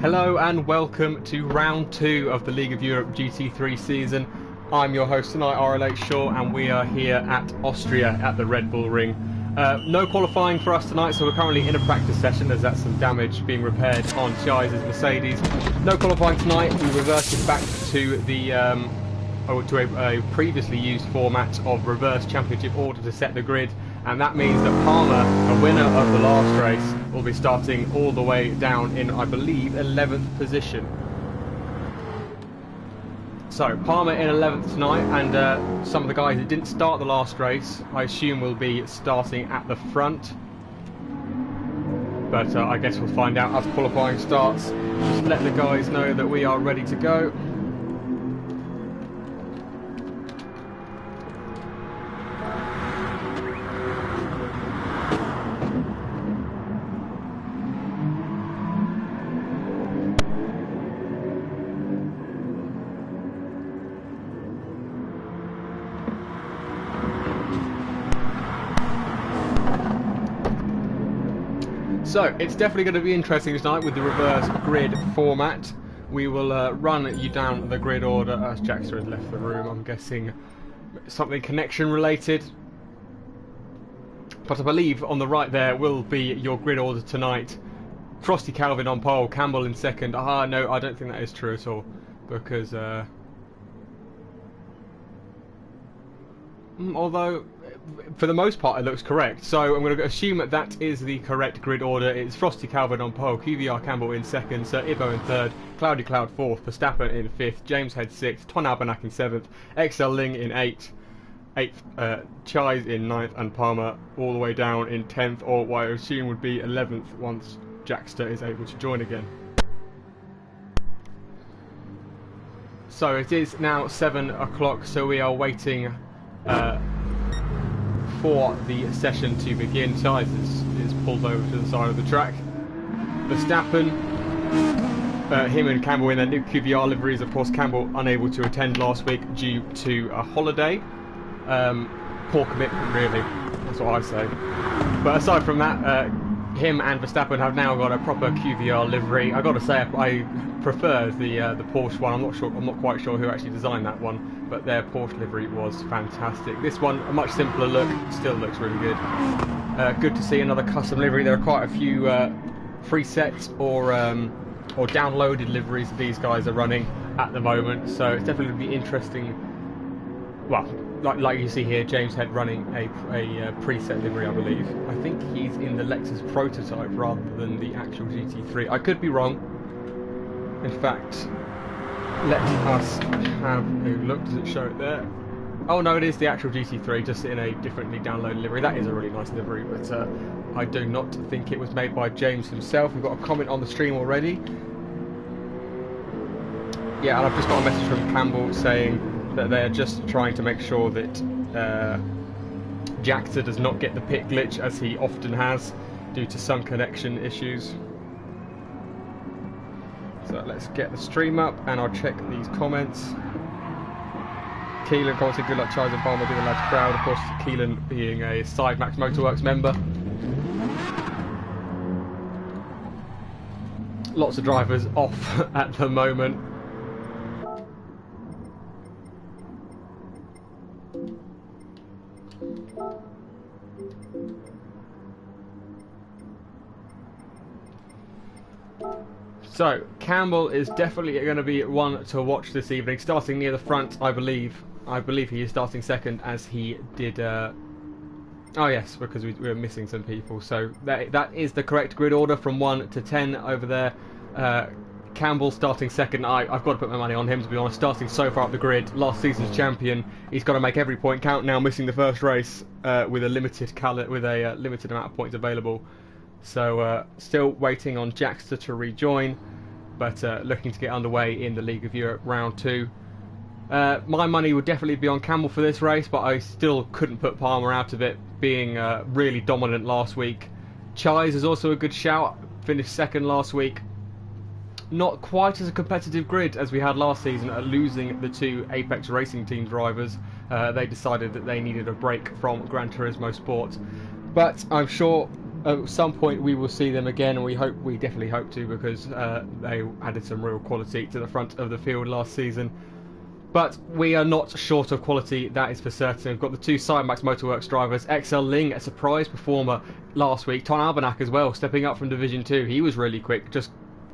Hello and welcome to round 2 of the League of Europe GT3 season. I'm your host tonight, RLH Shaw, and we are here at Austria at the Red Bull Ring. No qualifying for us tonight, so we're currently in a practice session as that's some damage being repaired on Chia's Mercedes. No qualifying tonight. We reverted back to the a previously used format of reverse championship order to set the grid, and that means that Palmer, a winner of the last race, will be starting all the way down in, I believe, 11th position. So Palmer in 11th tonight, and some of the guys that didn't start the last race, I assume, will be starting at the front. But I guess we'll find out as qualifying starts. Just let the guys know that we are ready to go. So, it's definitely going to be interesting tonight with the reverse grid format. We will run you down the grid order as Jackster has left the room. I'm guessing something connection related. But I believe on the right there will be your grid order tonight. Frosty Calvin on pole, Campbell in second. No, I don't think that is true at all. Because, although, for the most part, it looks correct. So I'm going to assume that that is the correct grid order. It's Frosty Calvin on pole, QVR Campbell in second, Sir Ibo in third, Cloudy Cloud fourth, Verstappen in fifth, James Head sixth, Ton Albernac in seventh, XL Ling in eighth, Chies in ninth, and Palmer all the way down in 10th, or what I assume would be 11th once Jackster is able to join again. So it is now 7 o'clock, so we are waiting for the session to begin. Chies is pulled over to the side of the track. Verstappen, him and Campbell in their new QVR liveries. Of course, Campbell unable to attend last week due to a holiday. Poor commitment, really. That's what I say. But aside from that, him and Verstappen have now got a proper QVR livery. I got to say, I prefer the Porsche one. I'm not quite sure who actually designed that one, but their Porsche livery was fantastic. This one, a much simpler look, still looks really good. Good to see another custom livery. There are quite a few presets or downloaded liveries that these guys are running at the moment, so it's definitely going to be interesting. Well, like you see here, James Head running a preset livery, I believe. I think he's in the Lexus prototype rather than the actual GT3. I could be wrong. In fact, let us have a look. Does it show it there? Oh no, it is the actual GT3, just in a differently downloaded livery. That is a really nice livery, but I do not think it was made by James himself. We've got a comment on the stream already. Yeah, and I've just got a message from Campbell saying that they are just trying to make sure that Jackster does not get the pit glitch, as he often has, due to some connection issues. So let's get the stream up and I'll check these comments. Keelan commented, good luck Chies and Palmer, do the lads proud. Of course, Keelan being a Side Max Motorworks member. Lots of drivers off at the moment. So, Campbell is definitely going to be one to watch this evening, starting near the front, I believe. I believe he is starting second, as he did... oh yes, because we were missing some people. So, that is the correct grid order from 1 to 10 over there. Campbell starting second. I've got to put my money on him, to be honest. Starting so far up the grid, last season's champion. He's got to make every point count now, missing the first race with a limited amount of points available. So still waiting on Jackster to rejoin, but looking to get underway in the League of Europe round 2. My money would definitely be on Campbell for this race, but I still couldn't put Palmer out of it, being really dominant last week. Chies is also a good shout, finished second last week. Not quite as a competitive grid as we had last season, losing the 2 Apex Racing Team drivers. They decided that they needed a break from Gran Turismo Sport. But I'm sure at some point we will see them again, and we definitely hope to, because they added some real quality to the front of the field last season. But we are not short of quality, that is for certain. We've got the two Cymax Motorworks drivers, XL Ling, a surprise performer last week, Ton Albanak as well, stepping up from Division 2. He was really quick, just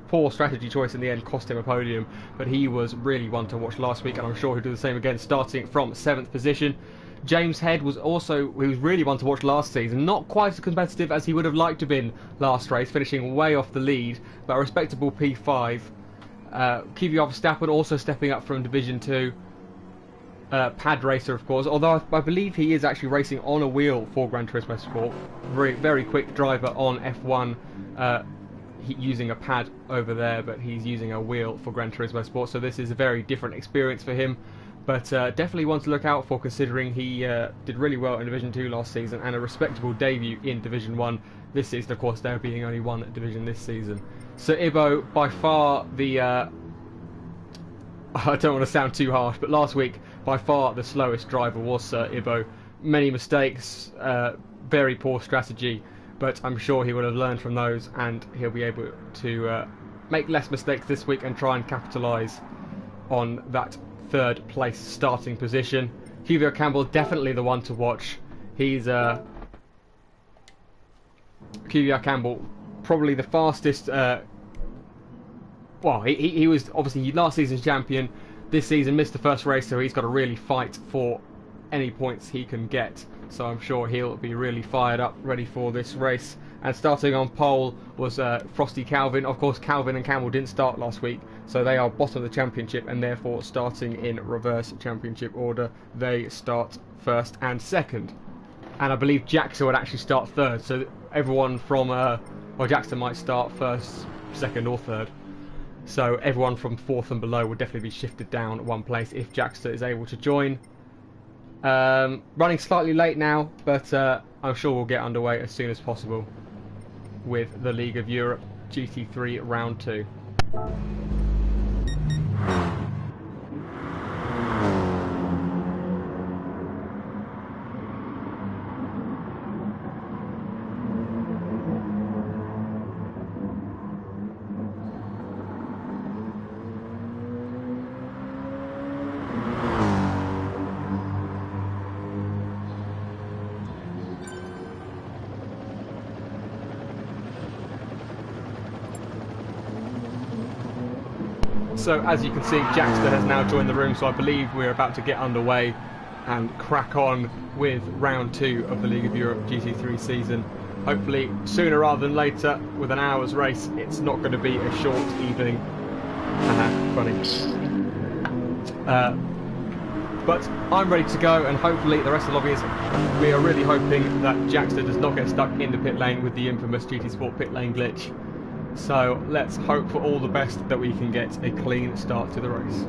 poor strategy choice in the end cost him a podium, but he was really one to watch last week, and I'm sure he'll do the same again, starting from 7th position. James Head was really one to watch last season, not quite as competitive as he would have liked to have been last race, finishing way off the lead, but a respectable P5. Kvyat Verstappen also stepping up from Division 2. Pad racer, of course, although I believe he is actually racing on a wheel for Gran Turismo Sport. Very, very quick driver on F1, using a pad over there, but he's using a wheel for Gran Turismo Sport, so this is a very different experience for him. But definitely one to look out for, considering he did really well in Division 2 last season and a respectable debut in Division 1 this season, of course, there being only one division this season. Sir Ibo, by far the... I don't want to sound too harsh, but last week, by far the slowest driver was Sir Ibo. Many mistakes, very poor strategy, but I'm sure he will have learned from those, and he'll be able to make less mistakes this week and try and capitalise on that 3rd place starting position. Kvyat Campbell, definitely the one to watch. He's Kvyat Campbell, probably the fastest. Well, he was obviously last season's champion. This season missed the first race, so he's got to really fight for any points he can get. So I'm sure he'll be really fired up, ready for this race. And starting on pole was Frosty Calvin. Of course, Calvin and Campbell didn't start last week, so they are bottom of the championship, and therefore starting in reverse championship order. They start 1st and 2nd. And I believe Jackson would actually start 3rd, so everyone from... well, Jackson might start 1st, 2nd or 3rd. So everyone from 4th and below will definitely be shifted down one place if Jackson is able to join. Running slightly late now, but I'm sure we'll get underway as soon as possible with the League of Europe GT3 Round 2. So as you can see, Jackster has now joined the room, so I believe we're about to get underway and crack on with round 2 of the League of Europe GT3 season. Hopefully sooner rather than later, with an hour's race. It's not going to be a short evening. Funny. But I'm ready to go, and hopefully the rest of the lobby is. We are really hoping that Jackster does not get stuck in the pit lane with the infamous GT Sport pit lane glitch. So let's hope for all the best that we can get a clean start to the race.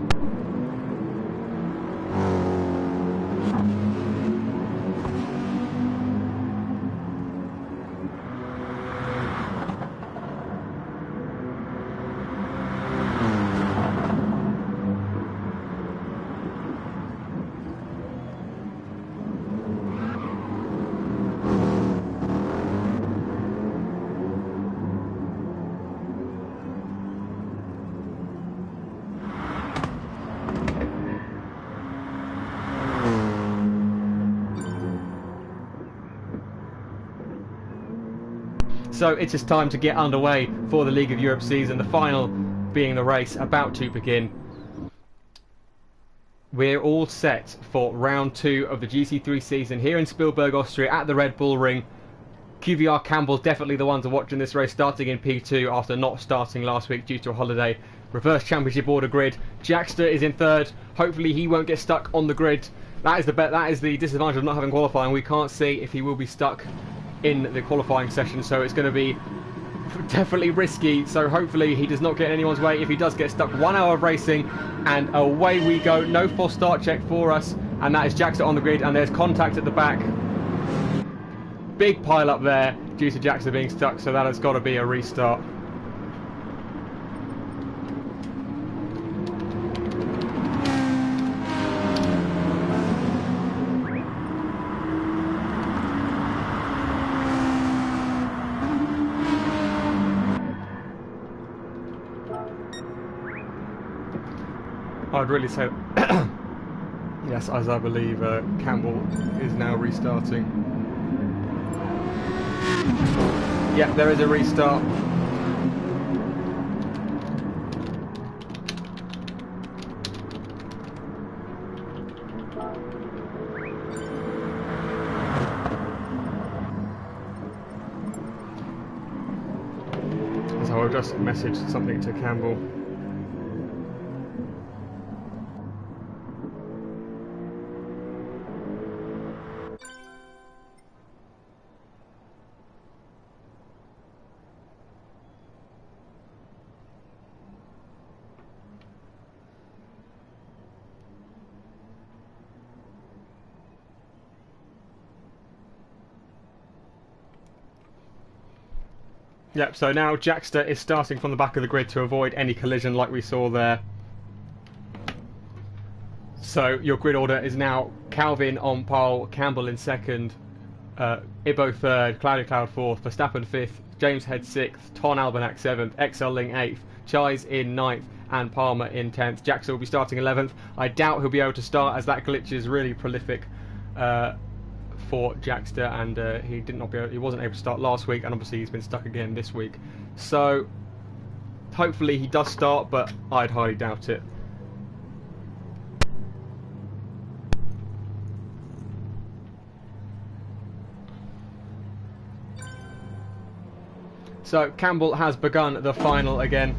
So it's just time to get underway for the League of Europe season, the final being the race about to begin. We're all set for round 2 of the GT3 season here in Spielberg, Austria at the Red Bull Ring. Kvyat Campbell definitely the one to watch in this race, starting in P2 after not starting last week due to a holiday. Reverse championship order grid. Jackster is in 3rd. Hopefully he won't get stuck on the grid. That is the disadvantage of not having qualifying. We can't see if he will be stuck in the qualifying session, so it's going to be definitely risky. So hopefully he does not get in anyone's way. If he does get stuck, 1 hour of racing and away we go. No false start check for us, and that is Jackster on the grid, and there's contact at the back. Big pile up there due to Jackster being stuck, so that has got to be a restart. I'd really say yes, as I believe Campbell is now restarting. Yep, there is a restart. So I'll just message something to Campbell. Yep, so now Jackster is starting from the back of the grid to avoid any collision like we saw there. So your grid order is now Calvin on pole, Campbell in second, Ibo third, Cloudy Cloud fourth, Verstappen fifth, James Head sixth, Ton Albanak seventh, XL Ling eighth, Chais in ninth, and Palmer in 10th. Jackson will be starting 11th. I doubt he'll be able to start as that glitch is really prolific for Jackster, and he wasn't able to start last week, and obviously he's been stuck again this week. So hopefully he does start, but I'd highly doubt it. So Campbell has begun the final again,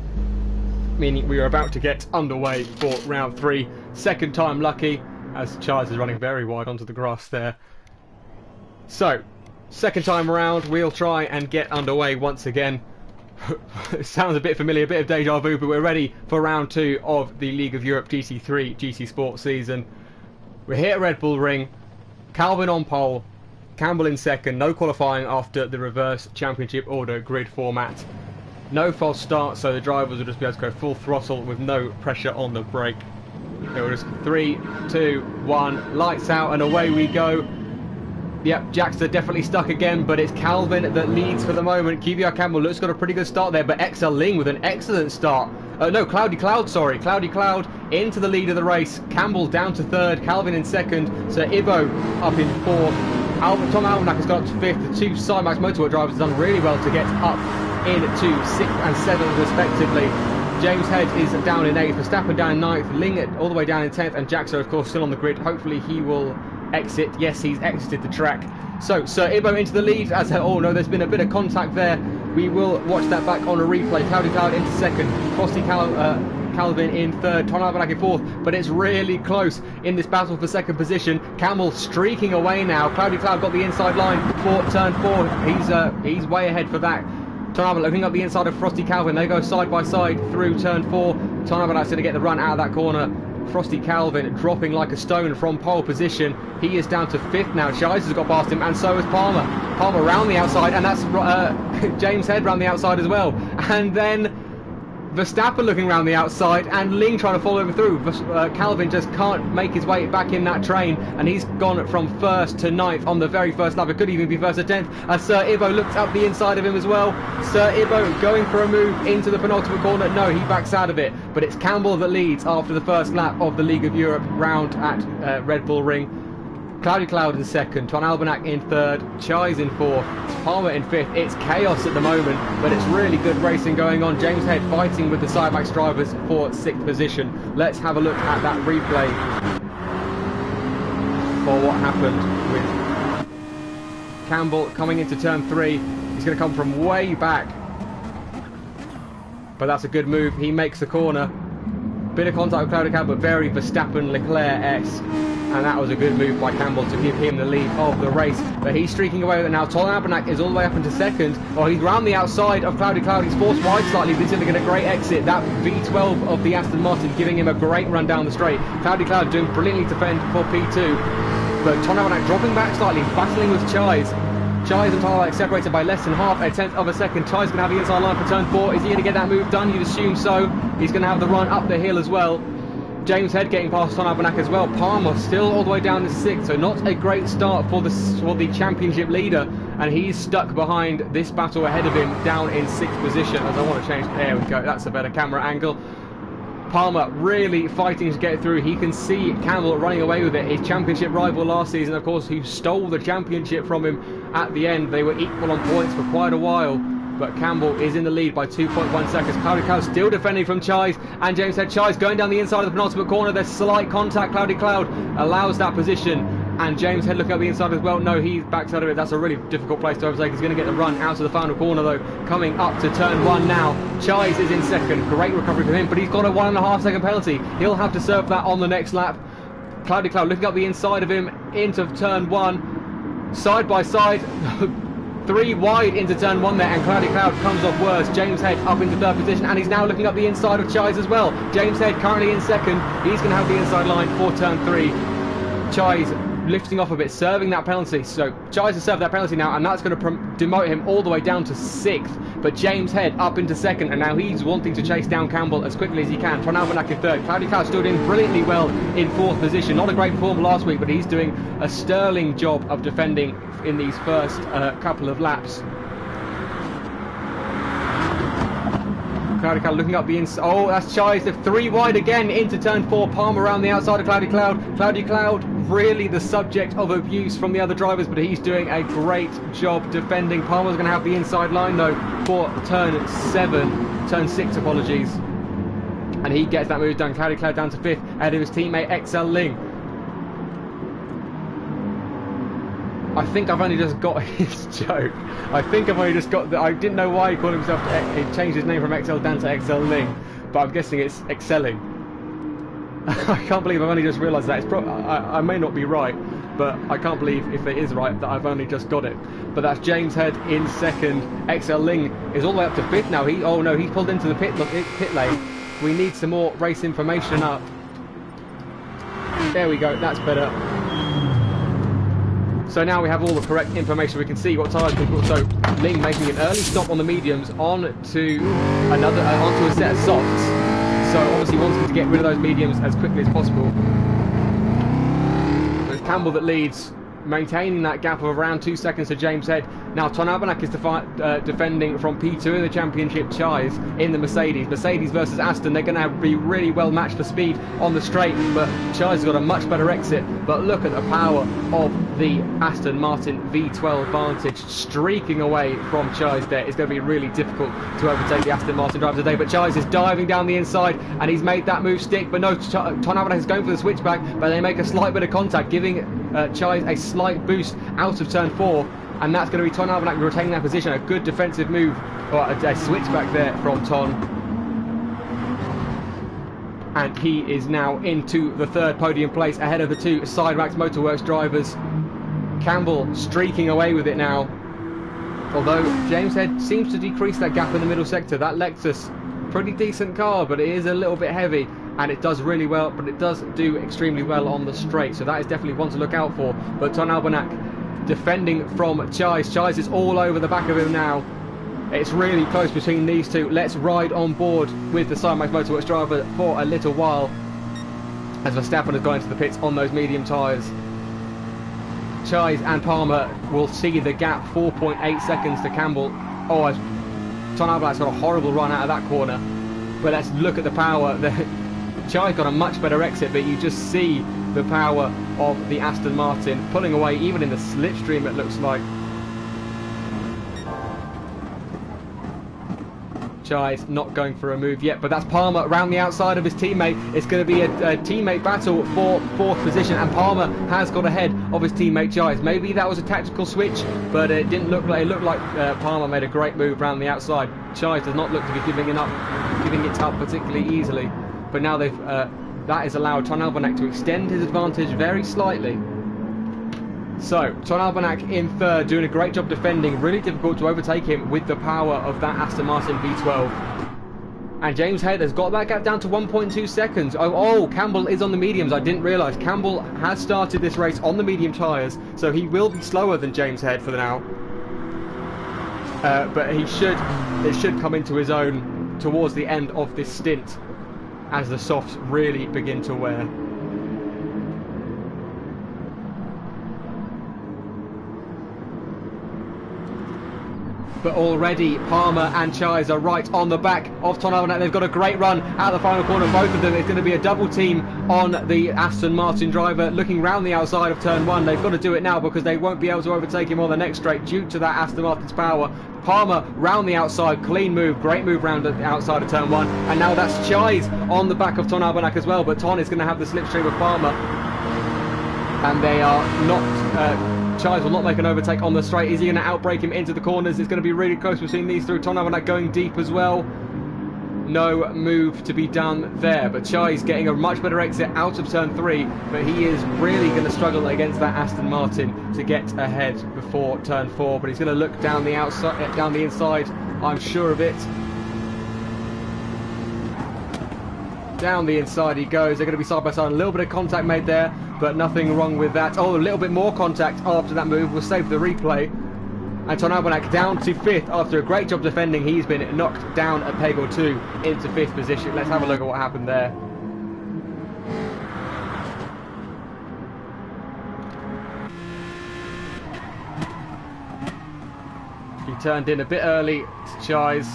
meaning we are about to get underway for round 3. Second time lucky, as Charles is running very wide onto the grass there. So, second time around, we'll try and get underway once again. It sounds a bit familiar, a bit of deja vu, but we're ready for round 2 of the League of Europe GT3 GT Sport season. We're here at Red Bull Ring, Calvin on pole, Campbell in second, no qualifying after the reverse championship order grid format. No false start, so the drivers will just be able to go full throttle with no pressure on the brake. It will just 3, 2, 1, lights out, and away we go. Yep, Jackster definitely stuck again, but it's Calvin that leads for the moment. QVR Campbell looks got a pretty good start there, but XL Ling with an excellent start. No, Cloudy Cloud, sorry. Cloudy Cloud into the lead of the race. Campbell down to third, Calvin in second. So Ibo up in fourth. Tom Almanac has got up to fifth. The two Cymax Motorsport drivers have done really well to get up into 6th and 7th respectively. James Head is down in 8th, Verstappen down in 9th, Ling all the way down in 10th, and Jackson of course still on the grid. Hopefully he will exit. Yes, he's exited the track. So Sir Ibo into the lead as oh no, there's been a bit of contact there. We will watch that back on a replay. Cloudy Cloud into second, Frosty Calvin in third, Ton Albanak in fourth, but it's really close in this battle for second position. Campbell streaking away now. Cloudy Cloud got the inside line for turn 4. He's way ahead for that. Ton Albanak looking up the inside of Frosty Calvin. They go side by side through turn 4. Ton Albanak's going to get the run out of that corner. Frosty Calvin dropping like a stone from pole position. He is down to 5th now. Shies has got past him, and so is Palmer. Palmer round the outside, and that's James Head round the outside as well. And then Verstappen looking round the outside, and Ling trying to follow him through. Calvin just can't make his way back in that train, and he's gone from 1st to 9th on the very first lap. It could even be 1st to 10th, as Sir Ibo looks up the inside of him as well. Sir Ibo going for a move into the penultimate corner. No, he backs out of it, but it's Campbell that leads after the first lap of the League of Europe round at Red Bull Ring. Cloudy Cloud in second, Ton Albanak in third, Chais in fourth, Palmer in fifth. It's chaos at the moment, but it's really good racing going on. James Head fighting with the Cymax drivers for 6th position. Let's have a look at that replay for what happened with Campbell coming into turn 3. He's going to come from way back, but that's a good move. He makes the corner. Bit of contact with Cloudy Cloud, but very Verstappen Leclerc-esque. And that was a good move by Campbell to give him the lead of the race. But he's streaking away with it now. Ton Albanak is all the way up into second. Oh, he's round the outside of Cloudy Cloud. He's forced wide slightly. This is going to get a great exit. That V12 of the Aston Martin giving him a great run down the straight. Cloudy Cloud doing brilliantly to fend for P2. But Ton Albanak dropping back slightly, battling with Chais. Chais and Ton Albanak separated by less than half a tenth of a second. Chais going to have the inside line for turn 4. Is he going to get that move done? You'd assume so. He's going to have the run up the hill as well. James Head getting past Ton Albanak as well. Palmer still all the way down to 6th, so not a great start for the championship leader, and he's stuck behind this battle ahead of him down in 6th position. As I want to change, there we go, that's a better camera angle. Palmer really fighting to get through. He can see Campbell running away with it. His championship rival last season, of course, who stole the championship from him at the end. They were equal on points for quite a while, but Campbell is in the lead by 2.1 seconds. Cloudy Cloud still defending from Chise, and James Head. Chise going down the inside of the penultimate corner. There's slight contact. Cloudy Cloud allows that position. And James Head looking at the inside as well. No, he backs out of it. That's a really difficult place to overtake. He's going to get the run out to the final corner, though. Coming up to turn 1 now. Chise is in second. Great recovery from him, but he's got a 1.5 second penalty. He'll have to serve that on the next lap. Cloudy Cloud looking up the inside of him into turn 1. Side by side. 3 wide into turn 1 there, and Cloudy Cloud comes off worse. James Head up into 3rd position, and he's now looking up the inside of Chise as well. James Head currently in second. He's going to have the inside line for turn 3. Chise lifting off a bit, serving that penalty. So Chise has served that penalty now, and that's going to demote him all the way down to 6th. But James Head up into 2nd, and now he's wanting to chase down Campbell as quickly as he can. Ton Albanak in 3rd. Cloudy Cloud still doing brilliantly well in 4th position. Not a great performance last week, but he's doing a sterling job of defending in these first couple of laps. Cloudy Cloud looking up the inside. Oh, that's Chise. They're 3 wide again into turn 4. Palmer around the outside of Cloudy Cloud. Cloudy Cloud really the subject of abuse from the other drivers, but he's doing a great job defending. Palmer's going to have the inside line though for turn 7. Turn 6, apologies. And he gets that move done. Cloudy Cloud down to 5th ahead of his teammate XL Ling. I think I've only just got his joke. I think I've only just got the... I didn't know why he called himself... He changed his name from XL Dan to XL Ling, but I'm guessing it's excelling. I can't believe I've only just realised that. It's I may not be right, but I can't believe if it is right that I've only just got it. But that's James Head in 2nd. XL Ling is all the way up to 5th now. Oh no, he's pulled into the pit lane. We need some more race information up. There we go, that's better. So now we have all the correct information. We can see what tyres we've got. So Ling making an early stop on the mediums onto a set of softs. So obviously wanting to get rid of those mediums as quickly as possible. So it's Campbell that leads, maintaining that gap of around 2 seconds to James Head. Now Ton Albanak is defending from P2 in the championship. Chise in the Mercedes. Mercedes versus Aston. They're going to be really well matched for speed on the straight, but Chise has got a much better exit. But look at the power of the Aston Martin V12 Vantage streaking away from Chise there. It's going to be really difficult to overtake the Aston Martin driver today, but Chise is diving down the inside and he's made that move stick. But no, Ton Albanak is going for the switchback, but they make a slight bit of contact, giving Chise a slight boost out of turn 4. And that's going to be Ton Albanak retaining that position. A good defensive move, or a switchback there from Ton. And he is now into the 3rd podium place ahead of the 2 Sidemax Motorworks drivers. Campbell streaking away with it now. Although James Head seems to decrease that gap in the middle sector. That Lexus, pretty decent car, but it is a little bit heavy. And it does really well, but it does do extremely well on the straight. So that is definitely one to look out for. But Ton Albanak defending from Chise. Chise is all over the back of him now. It's really close between these two. Let's ride on board with the Sidemax Motorworks driver for a little while as Verstappen has gone into the pits on those medium tyres. Chise and Palmer will see the gap, 4.8 seconds to Campbell. Oh, Ton Albanak's got a horrible run out of that corner. But let's look at the power. Chise got a much better exit, but you just see the power of the Aston Martin pulling away, even in the slipstream it looks like. Chise not going for a move yet, but that's Palmer around the outside of his teammate. It's going to be a teammate battle for 4th position, and Palmer has got ahead of his teammate Chise. Maybe that was a tactical switch, but it didn't look like it. Looked like Palmer made a great move around the outside. Chise does not look to be giving it up particularly easily, but now they've that has allowed Ton Albanak to extend his advantage very slightly. So, Ton Albanak in 3rd, doing a great job defending. Really difficult to overtake him with the power of that Aston Martin V12. And James Head has got that gap down to 1.2 seconds. Oh, Campbell is on the mediums. I didn't realise. Campbell has started this race on the medium tyres, so he will be slower than James Head for now. But it should come into his own towards the end of this stint, as the softs really begin to wear. But already Palmer and Chise are right on the back of Ton Albanek. They've got a great run out of the final corner. Both of them. It's going to be a double team on the Aston Martin driver looking round the outside of turn 1. They've got to do it now because they won't be able to overtake him on the next straight due to that Aston Martin's power. Palmer round the outside, clean move, great move round the outside of turn 1. And now that's Chise on the back of Ton Albanek as well. But Ton is going to have the slipstream of Palmer. And they are not... Chise will not make an overtake on the straight. Is he going to outbrake him into the corners? It's going to be really close between these three. Ton Albanek going deep as well. No move to be done there. But Chise getting a much better exit out of turn 3. But he is really going to struggle against that Aston Martin to get ahead before turn 4. But he's going to look down the outside, down the inside. I'm sure of it. Down the inside he goes. They're going to be side by side. A little bit of contact made there, but nothing wrong with that. Oh, a little bit more contact after that move. We'll save the replay. And Ton Albanek down to 5th after a great job defending. He's been knocked down a peg or 2 into 5th position. Let's have a look at what happened there. He turned in a bit early to Chise.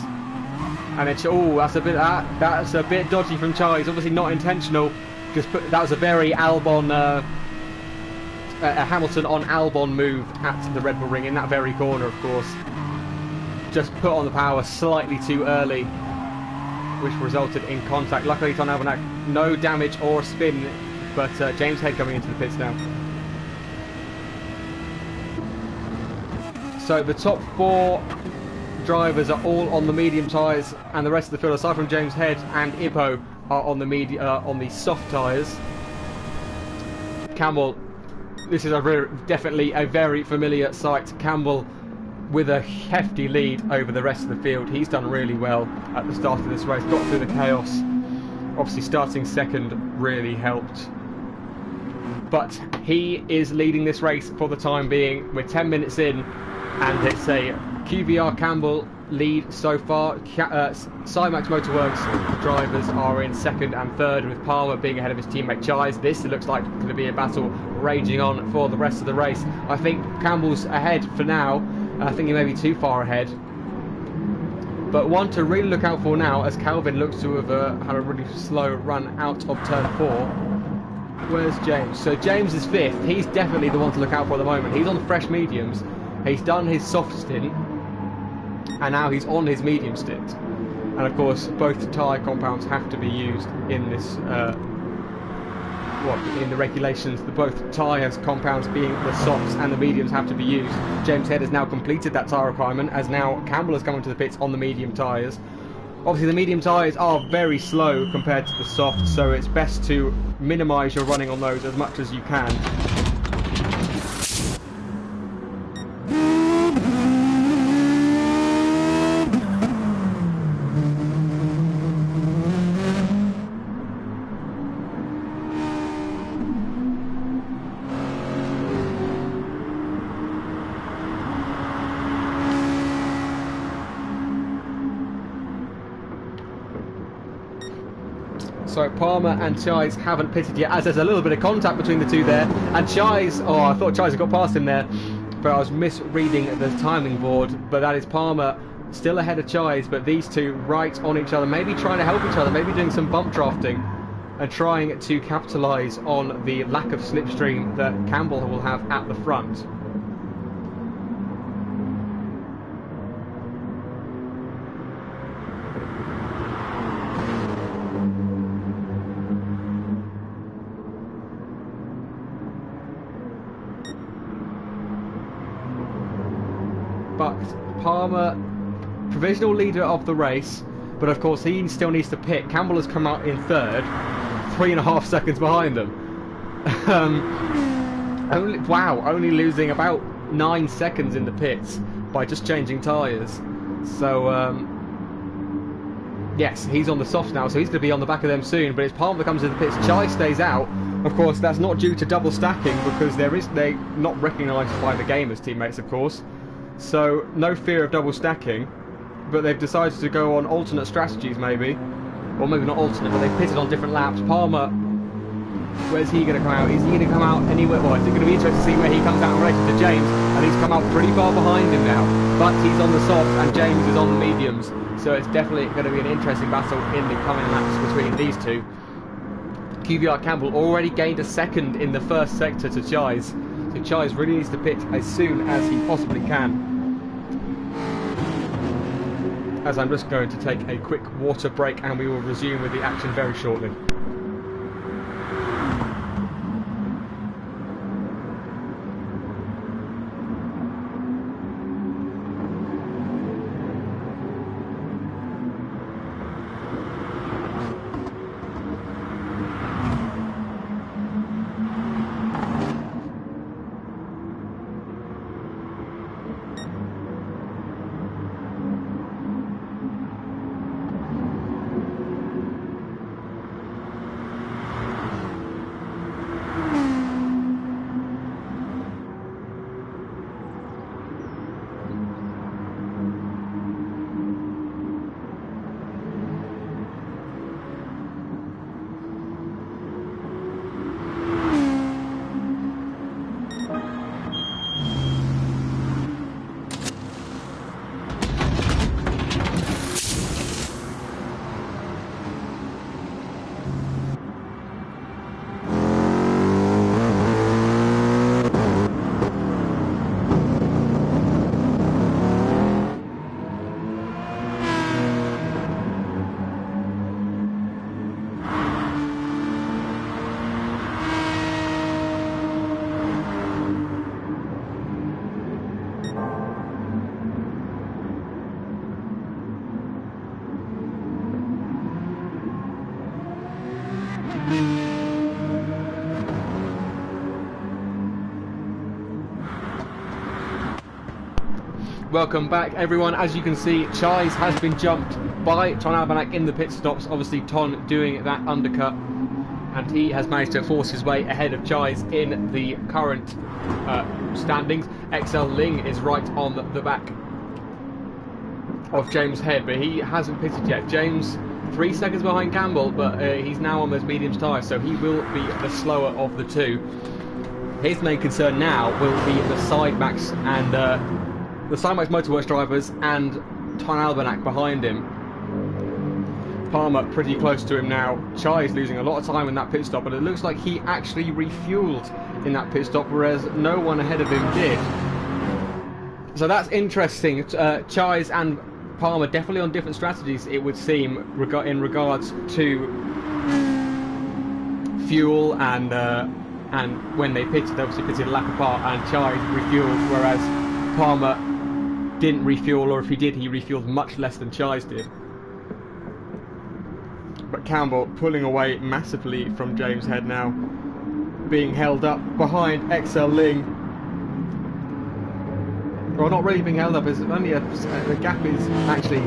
And then, oh, that's a bit dodgy from Chise. Obviously not intentional. That was a very Albon, a Hamilton on Albon move at the Red Bull Ring in that very corner, of course. Just put on the power slightly too early, which resulted in contact. Luckily, Ton Albanek, no damage or spin, but James Head coming into the pits now. So the top 4 drivers are all on the medium tyres, and the rest of the field, aside from James Head and Ipo, are on the soft tyres. Campbell, this is definitely a very familiar sight. Campbell with a hefty lead over the rest of the field. He's done really well at the start of this race, got through the chaos. Obviously starting second really helped. But he is leading this race for the time being. We're 10 minutes in, and it's a QVR Campbell lead so far. Cymax Motorworks drivers are in 2nd and 3rd, with Palmer being ahead of his teammate Chise. This looks like going to be a battle raging on for the rest of the race. I think Campbell's ahead for now. I think he may be too far ahead. But one to really look out for now, as Calvin looks to have had a really slow run out of turn 4. Where's James? So James is 5th. He's definitely the one to look out for at the moment. He's on fresh mediums. He's done his soft stint, and now he's on his medium stint. And of course, both tyre compounds have to be used in this, in the regulations. Both tyres compounds being the softs and the mediums have to be used. James Head has now completed that tyre requirement, as now Campbell has come into the pits on the medium tyres. Obviously, the medium tyres are very slow compared to the soft, so it's best to minimise your running on those as much as you can. So Palmer and Chise haven't pitted yet, as there's a little bit of contact between the two there. And Chise, oh, I thought Chise had got past him there, but I was misreading the timing board. But that is Palmer still ahead of Chise, but these two right on each other, maybe trying to help each other, maybe doing some bump drafting and trying to capitalise on the lack of slipstream that Campbell will have at the front. But Palmer, provisional leader of the race, but of course he still needs to pit. Campbell has come out in 3rd, 3.5 seconds behind them. Only losing about 9 seconds in the pits by just changing tyres. So yes, he's on the softs now, so he's going to be on the back of them soon. But it's Palmer that comes in the pits. Chise stays out. Of course, that's not due to double stacking, because they're not recognised by the game as teammates, of course. So no fear of double stacking, but they've decided to go on alternate strategies maybe, or maybe not alternate, but they've pitted on different laps. Palmer Where's he going to come out? Is he going to come out anywhere? Well, it's going to be interesting to see where he comes out in relation to James, and he's come out pretty far behind him now. But he's on the softs, and James is on the mediums, so it's definitely going to be an interesting battle in the coming laps between these two. QVR Campbell already gained a second in the first sector to Chais, so Chais really needs to pit as soon as he possibly can. As I'm just going to take a quick water break, and we will resume with the action very shortly. Welcome back, everyone. As you can see, Chais has been jumped by Ton Albanak in the pit stops. Obviously, Ton doing that undercut, and he has managed to force his way ahead of Chais in the current standings. XL Ling is right on the back of James Head, but he hasn't pitted yet. James 3 seconds behind Campbell, but he's now on those mediums tyres, so he will be the slower of the two. His main concern now will be the Sidemax and the Sidemax Motorworks drivers and Ton Albanak behind him. Palmer pretty close to him now. Chai is losing a lot of time in that pit stop, but it looks like he actually refueled in that pit stop, whereas no one ahead of him did. So that's interesting. Chais and Palmer definitely on different strategies, it would seem, in regards to fuel and when they pitted, they obviously pitted a lap apart, and Chai refueled, whereas Palmer didn't refuel, or if he did, he refueled much less than Chais did. But Campbell pulling away massively from James Head now, being held up behind XL Ling. Well, not really being held up, it's only the gap is actually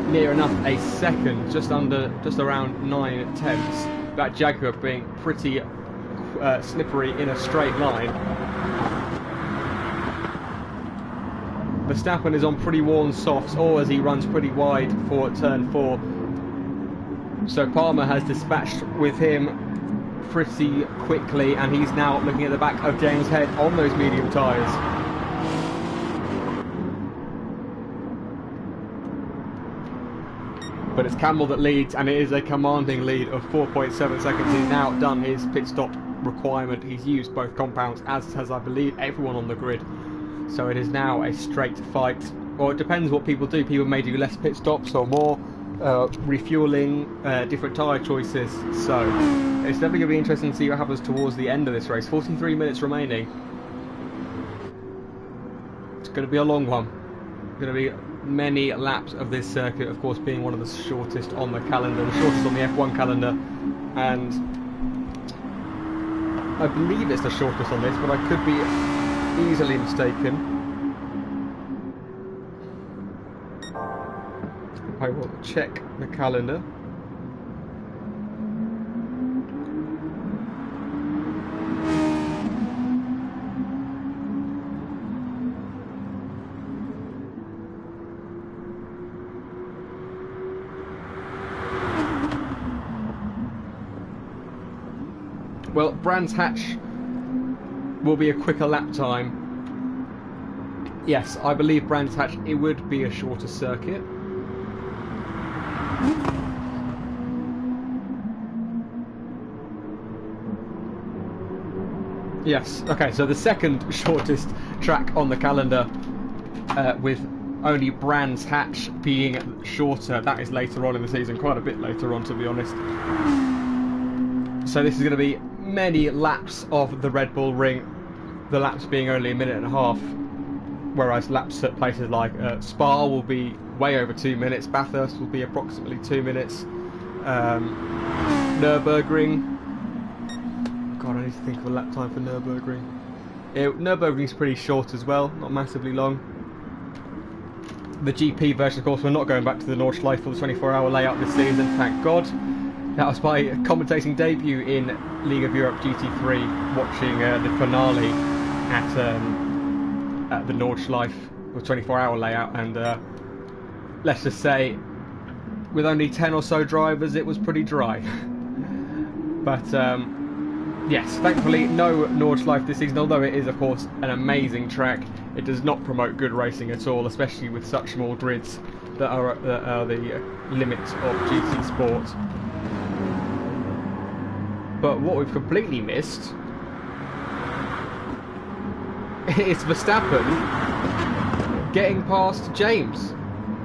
near enough a second, just around 9/10. That Jaguar being pretty slippery in a straight line. Verstappen is on pretty worn softs, or as he runs pretty wide for turn 4. So Palmer has dispatched with him pretty quickly, and he's now looking at the back of James Head on those medium tyres. But it's Campbell that leads, and it is a commanding lead of 4.7 seconds. He's now done his pit stop requirement. He's used both compounds, as has, I believe, everyone on the grid. So it is now a straight fight. Or it depends what people do. People may do less pit stops or more refueling, different tyre choices. So it's definitely going to be interesting to see what happens towards the end of this race. 43 minutes remaining. It's going to be a long one. It's going to be many laps of this circuit, of course, being one of the shortest on the calendar, the shortest on the F1 calendar, and I believe it's the shortest on this, but I could be easily mistaken. I will check the calendar. Well, Brands Hatch will be a quicker lap time. Yes, I believe Brands Hatch, it would be a shorter circuit. Yes, okay, so the second shortest track on the calendar, with only Brands Hatch being shorter. That is later on in the season, quite a bit later on, to be honest. So this is going to be many laps of the Red Bull Ring, the laps being only a minute and a half, whereas laps at places like Spa will be way over 2 minutes, Bathurst will be approximately 2 minutes, Nürburgring, God, I need to think of a lap time for Nürburgring. Nürburgring's pretty short as well, not massively long. The GP version, of course, we're not going back to the Nordschleife for the 24-hour layout this season, thank God. That was my commentating debut in League of Europe GT3, watching the finale at the Nordschleife with 24-hour layout, and let's just say, with only 10 or so drivers, it was pretty dry. But yes, thankfully no Nordschleife this season, although it is of course an amazing track. It does not promote good racing at all, especially with such small grids that are the limits of GT Sport. But what we've completely missed is Verstappen getting past James.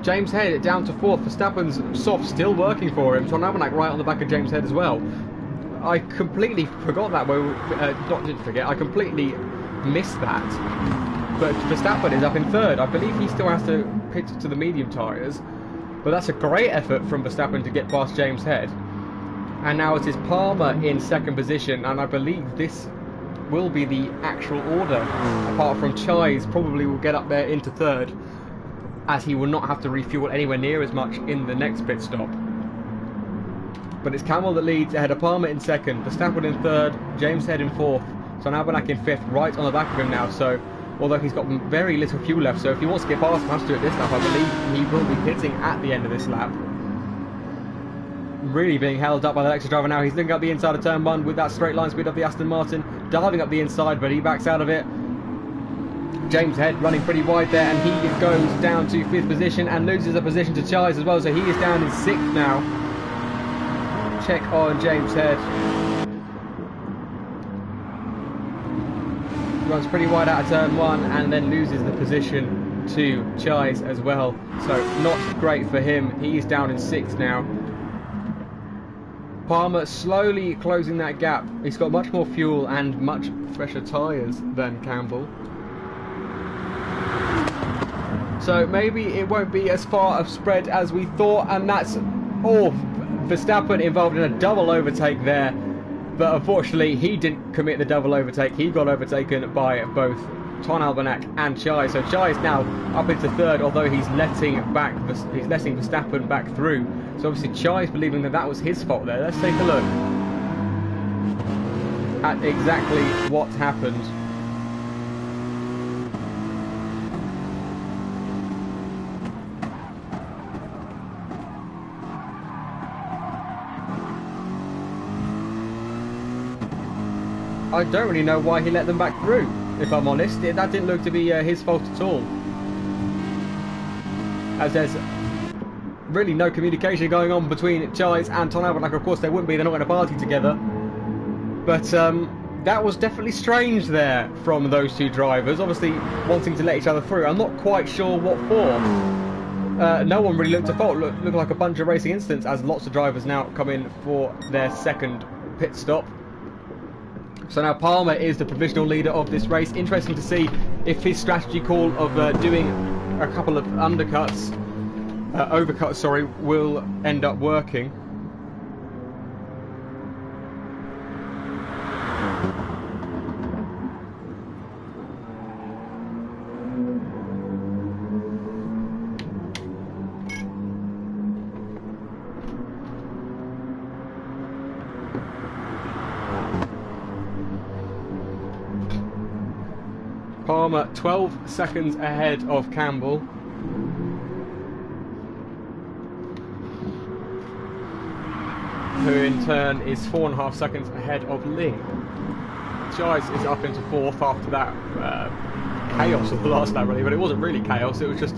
James Head down to 4th. Verstappen's soft still working for him. Tom Almanac right on the back of James Head as well. I completely forgot that. I completely missed that. But Verstappen is up in 3rd. I believe he still has to pit to the medium tyres. But that's a great effort from Verstappen to get past James Head. And now it is Palmer in 2nd position, and I believe this will be the actual order, apart from Chais probably will get up there into 3rd, as he will not have to refuel anywhere near as much in the next pit stop. But it's Camel that leads ahead of Palmer in 2nd, Verstappen in 3rd, James Head in 4th, so Almanac in 5th, right on the back of him now. So although he's got very little fuel left, so if he wants to get past him, has to do it this lap. I believe he will be pitting at the end of this lap. Really being held up by the extra driver now. He's looking up the inside of turn 1 with that straight line speed of the Aston Martin, diving up the inside, but he backs out of it. James Head running pretty wide there, and he goes down to 5th position and loses a position to Chais as well, so he is down in 6th now. Check on James Head. Runs pretty wide out of turn 1 and then loses the position to Chais as well, so not great for him. He is down in 6th now. Palmer slowly closing that gap. He's got much more fuel and much fresher tyres than Campbell. So maybe it won't be as far of spread as we thought, and that's all. Verstappen involved in a double overtake there, but unfortunately he didn't commit the double overtake. He got overtaken by both Ton Almanac and Chais. So Chais now up into 3rd, although he's letting Verstappen back through. So obviously Chais believing that was his fault there. Let's take a look at exactly what happened. I don't really know why he let them back through, if I'm honest. That didn't look to be his fault at all. As there's really no communication going on between Chais and Ton Almanac. Of course there wouldn't be, they're not going to party together. But that was definitely strange there from those two drivers, obviously wanting to let each other through. I'm not quite sure what for. No one really looked at fault. Looked like a bunch of racing incidents, as lots of drivers now come in for their 2nd pit stop. So now Palmer is the provisional leader of this race. Interesting to see if his strategy call of doing a couple of overcuts, will end up working. Palmer 12 seconds ahead of Campbell. who in turn is 4.5 seconds ahead of Ling. Chais is up into 4th after that chaos of the last lap really, but it wasn't really chaos, it was just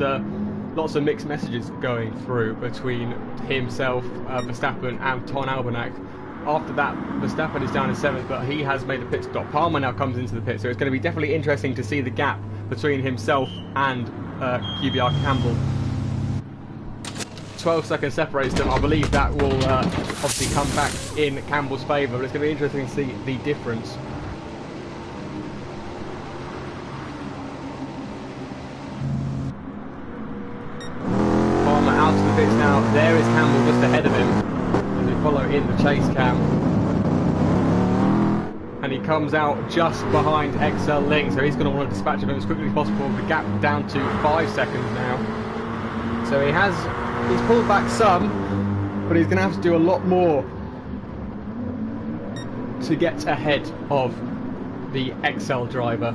lots of mixed messages going through between himself, Verstappen and Ton Albanak. After that, Verstappen is down in 7th, but he has made a pit stop. Palmer now comes into the pit, so it's going to be definitely interesting to see the gap between himself and QBR Campbell. 12 seconds separates them. I believe that will obviously come back in Campbell's favour, but it's going to be interesting to see the difference. Palmer out of the pits now. There is Campbell just ahead of him as we follow in the chase cam. And he comes out just behind XL Ling, so he's going to want to dispatch him as quickly as possible. The gap down to 5 seconds now. So he's pulled back some, but he's going to have to do a lot more to get ahead of the XL driver.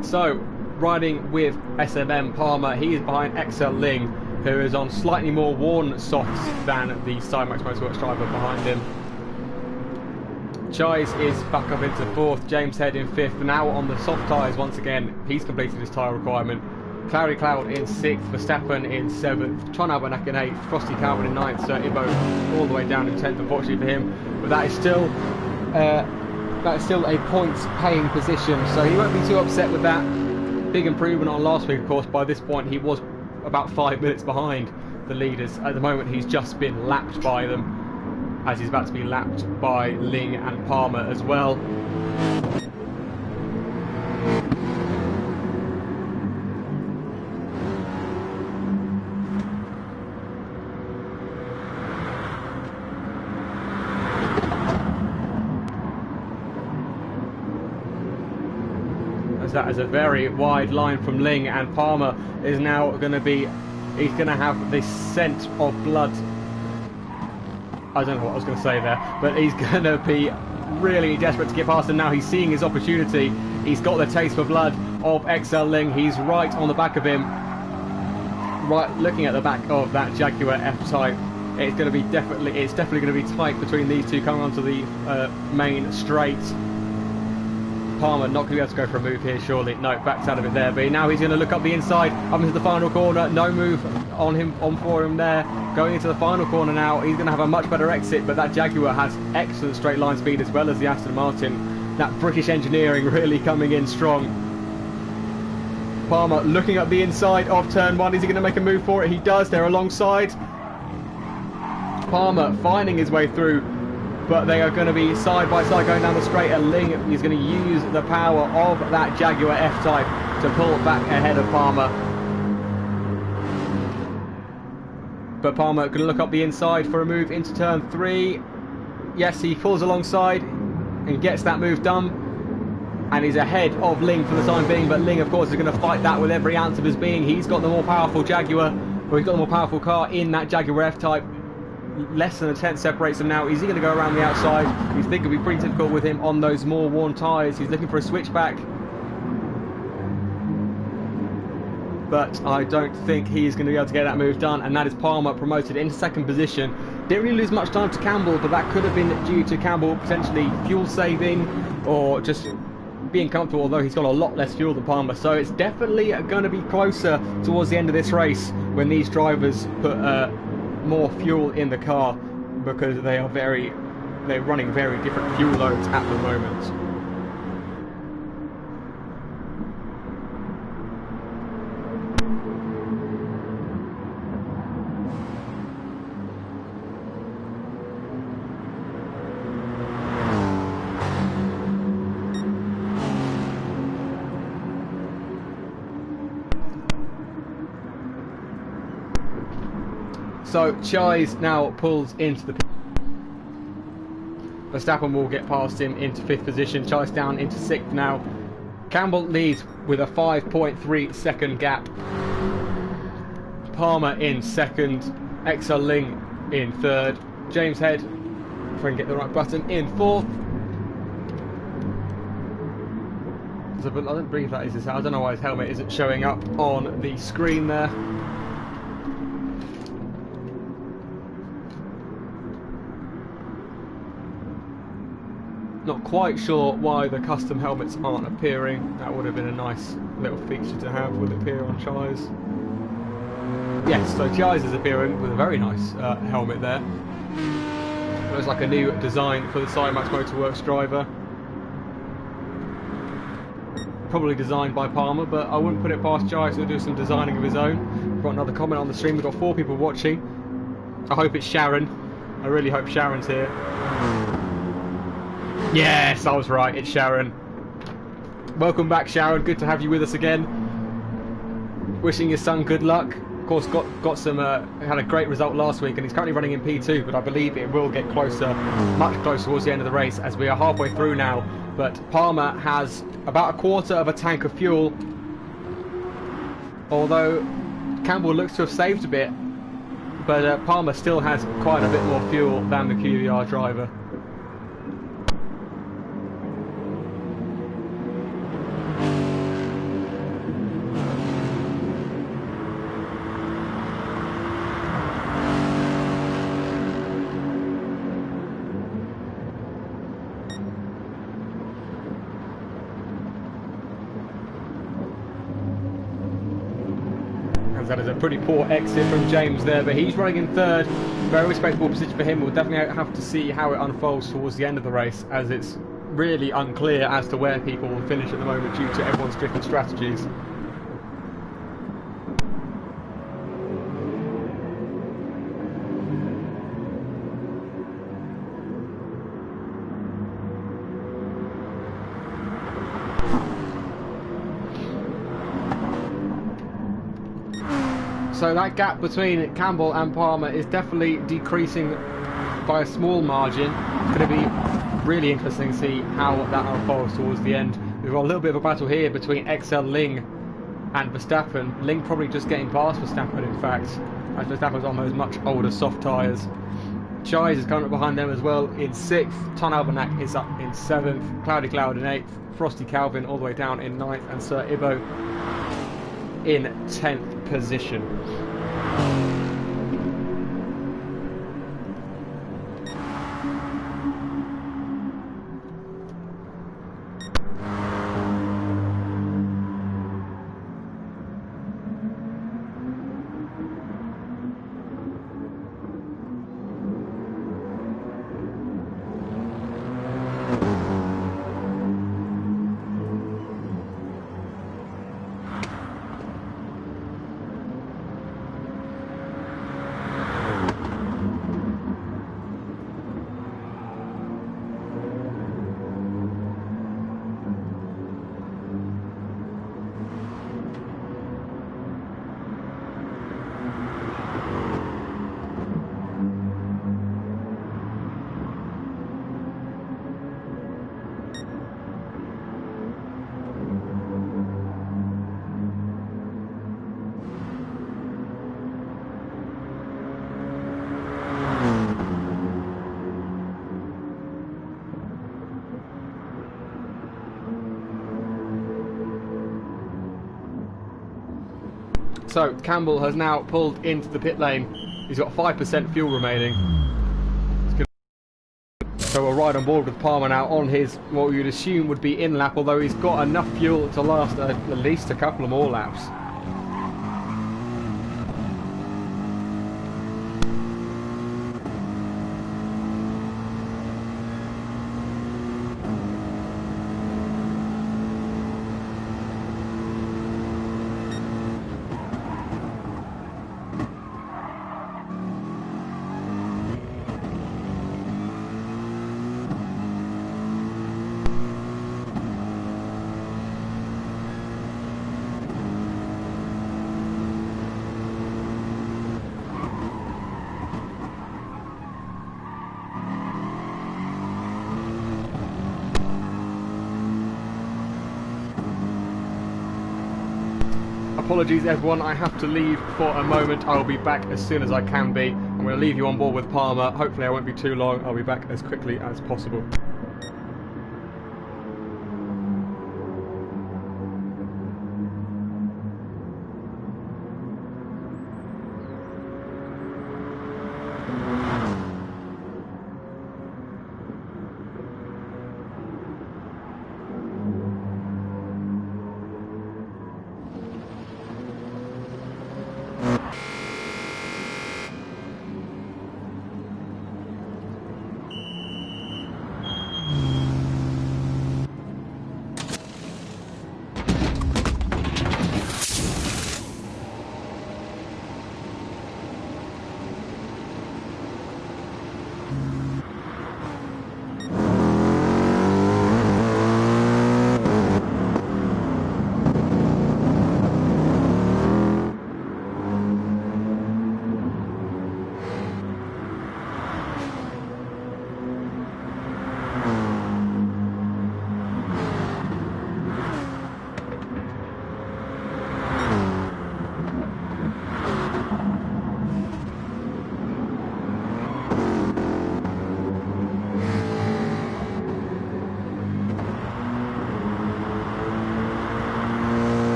So, riding with SMM Palmer, he is behind XL Ling, who is on slightly more worn softs than the Cymax Motorworks driver behind him. Chais is back up into 4th, James Head in 5th, now on the soft tyres once again. He's completed his tyre requirement. Clary Cloud in 6th, Verstappen in 7th, Ton Albanak in 8th, Frosty Calvin in 9th, Sir Ibo all the way down in 10th, unfortunately for him. But that is still a points-paying position, so he won't be too upset with that. Big improvement on last week, of course. By this point, he was about 5 minutes behind the leaders. At the moment, he's just been lapped by them, as he's about to be lapped by Ling and Palmer as well. That is a very wide line from Ling, and Palmer is now going to be, he's going to have this scent of blood. I don't know what I was going to say there, but he's going to be really desperate to get past him now. He's seeing his opportunity. He's got the taste for blood of XL Ling. He's right on the back of him, right looking at the back of that Jaguar F-Type. It's going to be definitely going to be tight between these two coming onto the main straight. Palmer not going to be able to go for a move here, surely. No, backs out of it there. But now he's going to look up the inside, up into the final corner. No move for him there. Going into the final corner now. He's going to have a much better exit, but that Jaguar has excellent straight line speed as well as the Aston Martin. That British engineering really coming in strong. Palmer looking up the inside of turn 1. Is he going to make a move for it? He does. They're alongside. Palmer finding his way through, but they are going to be side by side going down the straight, and Ling is going to use the power of that Jaguar F-Type to pull back ahead of Palmer. But Palmer going to look up the inside for a move into turn 3. Yes, he pulls alongside and gets that move done, and he's ahead of Ling for the time being, but Ling of course is going to fight that with every ounce of his being. He's got the more powerful Jaguar, or he's got the more powerful car in that Jaguar F-Type. Less than a tenth separates them now. Is he going to go around the outside? You think it'll be pretty difficult with him on those more worn tyres. He's looking for a switchback, but I don't think he's going to be able to get that move done, and that is Palmer promoted into 2nd position. Didn't really lose much time to Campbell, but that could have been due to Campbell potentially fuel saving or just being comfortable, although he's got a lot less fuel than Palmer. So it's definitely going to be closer towards the end of this race when these drivers put more fuel in the car, because they're running very different fuel loads at the moment. So Chais now pulls into the pit. Verstappen will get past him into 5th position. Chais down into 6th now. Campbell leads with a 5.3 second gap. Palmer in 2nd. Exer Ling in 3rd. James Head, if I can get the right button, in 4th. I don't believe that is his. I don't know why his helmet isn't showing up on the screen there. Not quite sure why the custom helmets aren't appearing. That would have been a nice little feature to have with appear on Chais. Yes, so Chais is appearing with a very nice helmet there. Looks like a new design for the Cymax Motorworks driver. Probably designed by Palmer, but I wouldn't put it past Chais to do some designing of his own. We've got another comment on the stream. We've got 4 people watching. I hope it's Sharon. I really hope Sharon's here. Yes, I was right, it's Sharon. Welcome back, Sharon, good to have you with us again. Wishing your son good luck. Of course, got some, had a great result last week, and he's currently running in P2, but I believe it will get closer, much closer towards the end of the race, as we are halfway through now. But Palmer has about a quarter of a tank of fuel, although Campbell looks to have saved a bit, but Palmer still has quite a bit more fuel than the QVR driver. That is a pretty poor exit from James there, but he's running in 3rd. Very respectable position for him. We'll definitely have to see how it unfolds towards the end of the race, as it's really unclear as to where people will finish at the moment due to everyone's different strategies. So that gap between Campbell and Palmer is definitely decreasing by a small margin. It's going to be really interesting to see how that unfolds towards the end. We've got a little bit of a battle here between XL Ling and Verstappen. Ling probably just getting past Verstappen, in fact, as Verstappen's on those much older soft tyres. Chais is coming up behind them as well in 6th. Ton Albernac is up in 7th. Cloudy Cloud in 8th. Frosty Calvin all the way down in 9th. And Sir Ivo in 10th position. So Campbell has now pulled into the pit lane. He's got 5% fuel remaining. So we're right on board with Palmer now on his, what you'd assume would be in lap, although he's got enough fuel to last at least a couple of more laps. apologies everyone, I have to leave for a moment. I'll be back as soon as I can be. I'm going to leave you on board with Palmer. Hopefully I won't be too long. I'll be back as quickly as possible.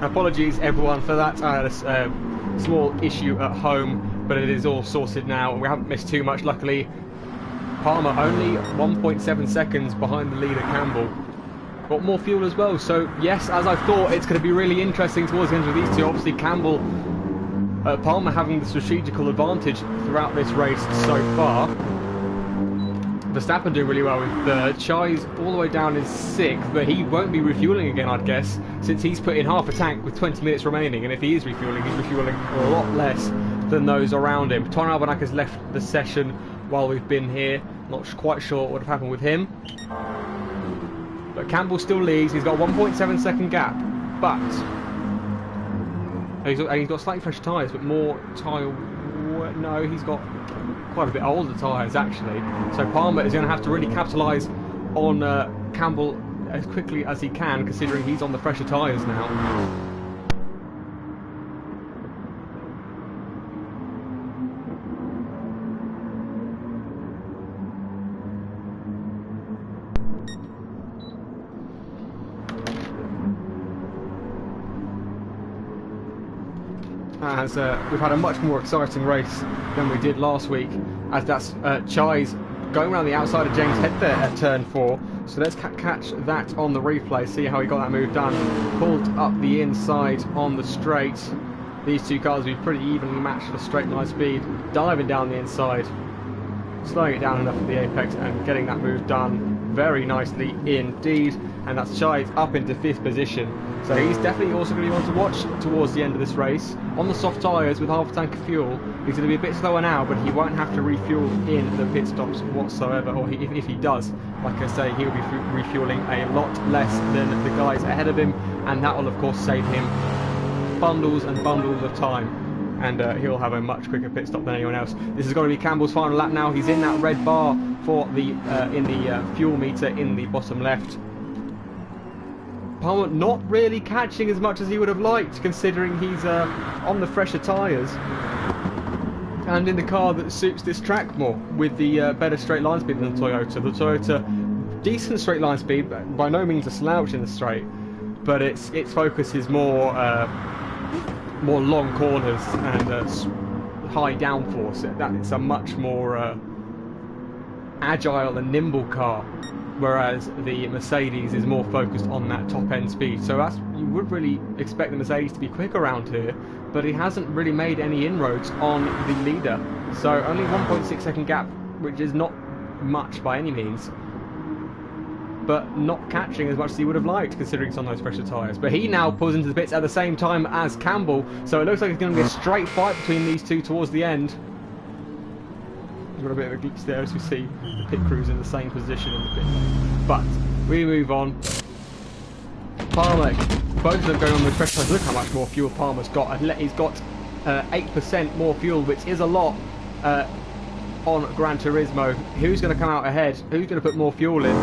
Apologies everyone for that. I had a small issue at home, but it is all sorted now. We haven't missed too much, luckily. Palmer only 1.7 seconds behind the leader Campbell. Got more fuel as well, so yes, as I thought, it's going to be really interesting towards the end of these two. Obviously Campbell, Palmer having the strategical advantage throughout this race so far. Verstappen doing really well with third. Chai's all the way down in sixth, but he won't be refuelling again, I'd guess, since he's put in half a tank with 20 minutes remaining, and if he is refuelling, he's refuelling a lot less than those around him. Tony Albanach has left the session while we've been here. Not quite sure what would have happened with him. But Campbell still leads. He's got a 1.7 second gap, but he's got slightly fresher tyres, but more tyre. No, he's got quite a bit older tyres actually. So Palmer is going to have to really capitalise on Campbell as quickly as he can, considering he's on the fresher tyres now. As we've had a much more exciting race than we did last week, as that's Chai's going around the outside of James Head there at turn 4. So let's catch that on the replay, see how he got that move done. Pulled up the inside on the straight. These two cars will be pretty evenly matched at a straight line speed, diving down the inside, slowing it down enough at the apex and getting that move done very nicely indeed. And that's Chai's up into 5th position. So he's definitely also going to be one to watch towards the end of this race. On the soft tyres with half a tank of fuel, he's going to be a bit slower now, but he won't have to refuel in the pit stops whatsoever, or if he does, like I say, he'll be refueling a lot less than the guys ahead of him, and that will of course save him bundles and bundles of time, and he'll have a much quicker pit stop than anyone else. This is going to be Campbell's final lap now. He's in that red bar for the in the fuel meter in the bottom left. Palmer not really catching as much as he would have liked, considering he's on the fresher tyres and in the car that suits this track more, with the better straight line speed than the Toyota. The Toyota, decent straight line speed, but by no means a slouch in the straight, but its focus is more long corners and high downforce. It's a much more agile and nimble car, whereas the Mercedes is more focused on that top end speed. So you would really expect the Mercedes to be quick around here, but he hasn't really made any inroads on the leader. So only 1.6 second gap, which is not much by any means, but not catching as much as he would have liked, considering it's on those fresher tyres. But he now pulls into the pits at the same time as Campbell, so it looks like it's going to be a straight fight between these two towards the end. We've got a bit of a glitch there as we see the pit crew's in the same position in the pit lane. But we move on. Palmer, both of them going on the pressure tyres. Look how much more fuel Palmer's got. He's got 8% more fuel, which is a lot on Gran Turismo. Who's going to come out ahead? Who's going to put more fuel in?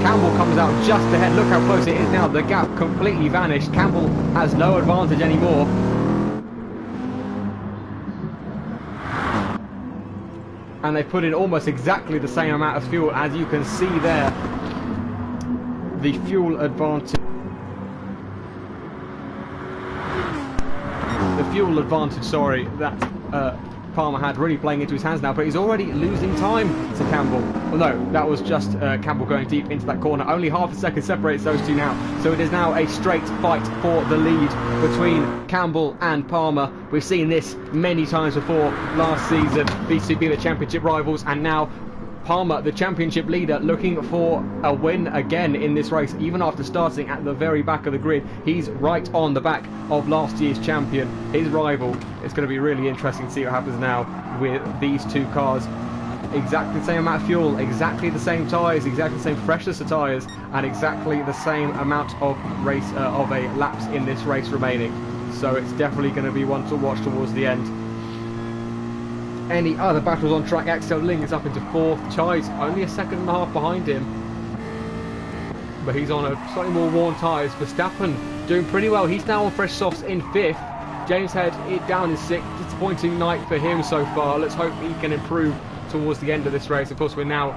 Campbell comes out just ahead. Look how close it is now. The gap completely vanished. Campbell has no advantage anymore. And they put in almost exactly the same amount of fuel, as you can see there. The fuel advantage. Sorry, that Palmer had really playing into his hands now, but he's already losing time to Campbell. Well, no, that was just Campbell going deep into that corner. Only half a second separates those two now. So it is now a straight fight for the lead between Campbell and Palmer. We've seen this many times before last season. These two being the championship rivals, and now Palmer, the championship leader, looking for a win again in this race, even after starting at the very back of the grid. He's right on the back of last year's champion, his rival. It's going to be really interesting to see what happens now with these two cars. Exactly the same amount of fuel, exactly the same tyres, exactly the same freshness of tyres, and exactly the same amount of laps in this race remaining. So it's definitely going to be one to watch towards the end. Any other battles on track? Axel Ling is up into 4th. Chai's only a second and a half behind him, but he's on a slightly more worn tyres. Verstappen doing pretty well. He's now on fresh softs in 5th. James Head down in 6th. Disappointing night for him so far. Let's hope he can improve towards the end of this race. Of course, we're now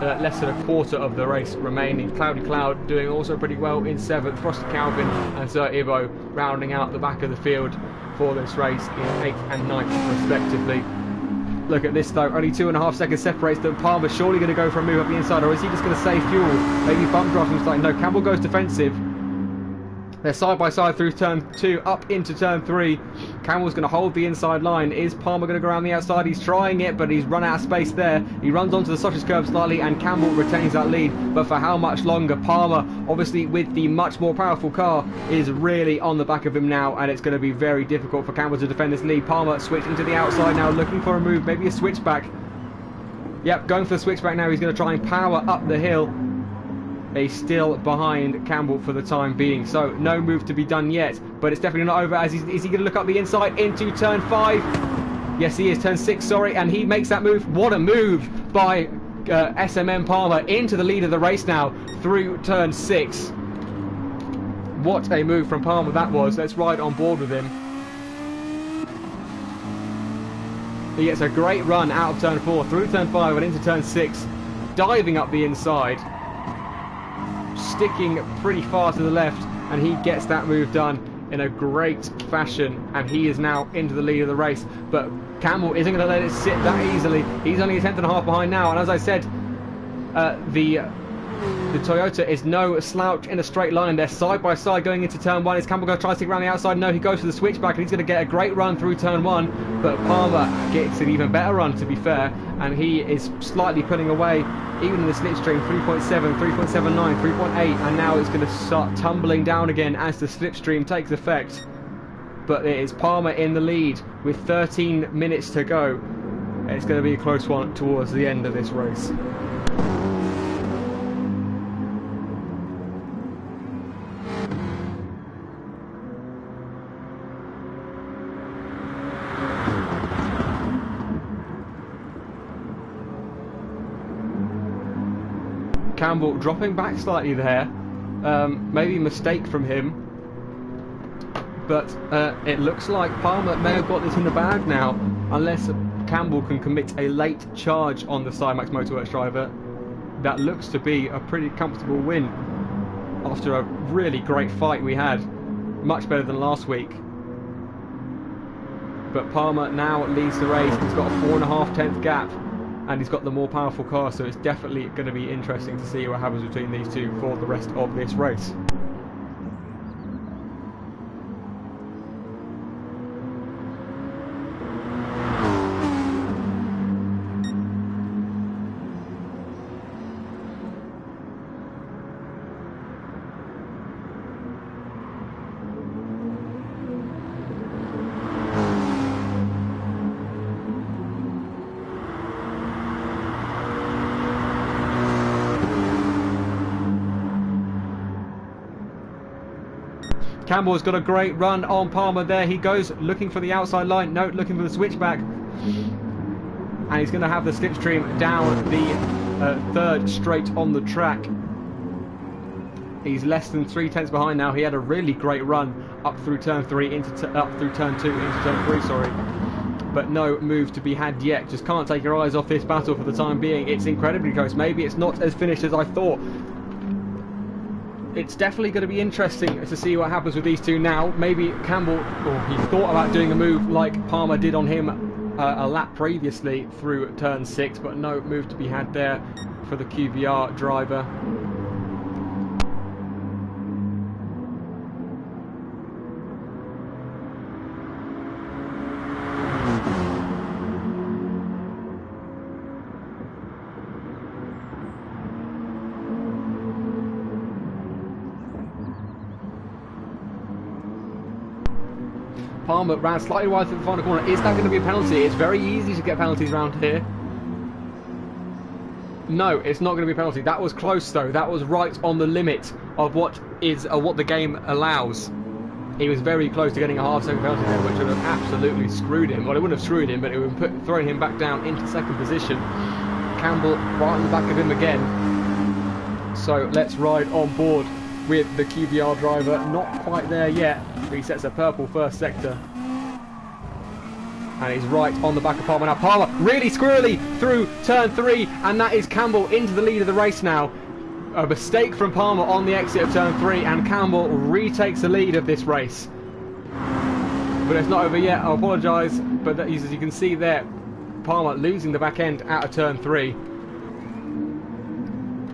less than a quarter of the race remaining. Cloudy Cloud doing also pretty well in 7th. Frosty Calvin and Sir Ivo rounding out the back of the field for this race in 8th and 9th respectively. Look at this though, only 2.5 seconds separates them. Palmer's surely going to go for a move up the inside, or is he just going to save fuel? Maybe bump draft him like, no, Campbell goes defensive. They're side by side through turn 2, up into turn 3. Campbell's going to hold the inside line. Is Palmer going to go around the outside? He's trying it, but he's run out of space there. He runs onto the Sotters curve slightly, and Campbell retains that lead. But for how much longer? Palmer, obviously with the much more powerful car, is really on the back of him now, and it's going to be very difficult for Campbell to defend this lead. Palmer switching to the outside now, looking for a move, maybe a switchback. Yep, going for the switchback now. He's going to try and power up the hill. He's still behind Campbell for the time being, so no move to be done yet, but it's definitely not over. As is he going to look up the inside into turn 5? Yes, he is. Turn 6, sorry, and he makes that move. What a move by SMM Palmer into the lead of the race now through turn 6. What a move from Palmer that was. Let's ride on board with him. He gets a great run out of turn 4 through turn 5 and into turn 6, diving up the inside, sticking pretty far to the left, and he gets that move done in a great fashion, and he is now into the lead of the race. But Campbell isn't going to let it sit that easily. He's only a 10.5 behind now, and as I said, the Toyota is no slouch in a straight line. They're side by side going into turn 1. Is Campbell going to try to stick around the outside? No, he goes for the switchback, and he's going to get a great run through turn 1, but Palmer gets an even better run, to be fair, and he is slightly pulling away even in the slipstream. 3.7, 3.79, 3.8, and now it's going to start tumbling down again as the slipstream takes effect. But it is Palmer in the lead with 13 minutes to go. It's going to be a close one towards the end of this race. Campbell dropping back slightly there, maybe a mistake from him, but it looks like Palmer may have got this in the bag now, unless Campbell can commit a late charge on the Cymax Motorworks driver. That looks to be a pretty comfortable win after a really great fight we had, much better than last week. But Palmer now leads the race. He's got a 4.5 gap, and he's got the more powerful car, so it's definitely going to be interesting to see what happens between these two for the rest of this race. Campbell's got a great run on Palmer there. He goes looking for the outside line. No, looking for the switchback. And he's going to have the slipstream down the third straight on the track. He's less than 3/10 behind now. He had a really great run up through turn 3 up through turn 2 into turn 3, sorry. But no move to be had yet. Just can't take your eyes off this battle for the time being. It's incredibly close. Maybe it's not as finished as I thought. It's definitely going to be interesting to see what happens with these two now. Maybe Campbell, or he thought about doing a move like Palmer did on him a lap previously through turn 6, but no move to be had there for the QVR driver. Palmer ran slightly wide through the final corner. Is that going to be a penalty? It's very easy to get penalties around here. No, it's not going to be a penalty. That was close though. That was right on the limit of what the game allows. He was very close to getting a half-second penalty there, which would have absolutely screwed him. Well, it wouldn't have screwed him, but it would have thrown him back down into second position. Campbell right on the back of him again. So let's ride on board with the QVR driver. Not quite there yet. He sets a purple first sector. And he's right on the back of Palmer now. Palmer really squirrely through turn 3, and that is Campbell into the lead of the race now. A mistake from Palmer on the exit of turn 3, and Campbell retakes the lead of this race. But it's not over yet, I apologise, but as you can see there, Palmer losing the back end out of turn 3.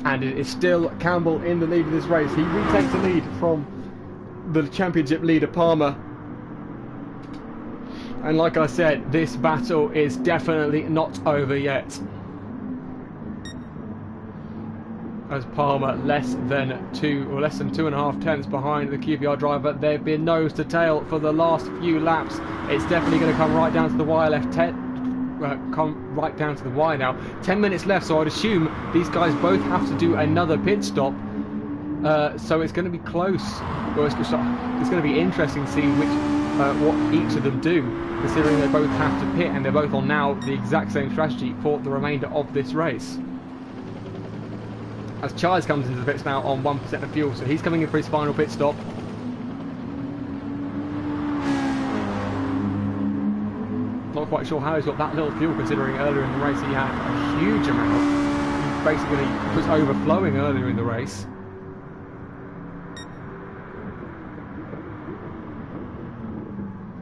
And it is still Campbell in the lead of this race. He retakes the lead from the championship leader Palmer. And like I said, this battle is definitely not over yet. As Palmer less than 2.5 tenths behind the QPR driver. They've been nose to tail for the last few laps. It's definitely going to come right down to the wire come right down to the wire now. 10 minutes left, so I'd assume these guys both have to do another pit stop. So it's going to be close. Well, it's going to be interesting to see what each of them do, considering they both have to pit and they're both on now the exact same strategy for the remainder of this race. As Chise comes into the pits now on 1% of fuel, so he's coming in for his final pit stop. Not quite sure how he's got that little fuel, considering earlier in the race he had a huge amount. He basically was overflowing earlier in the race.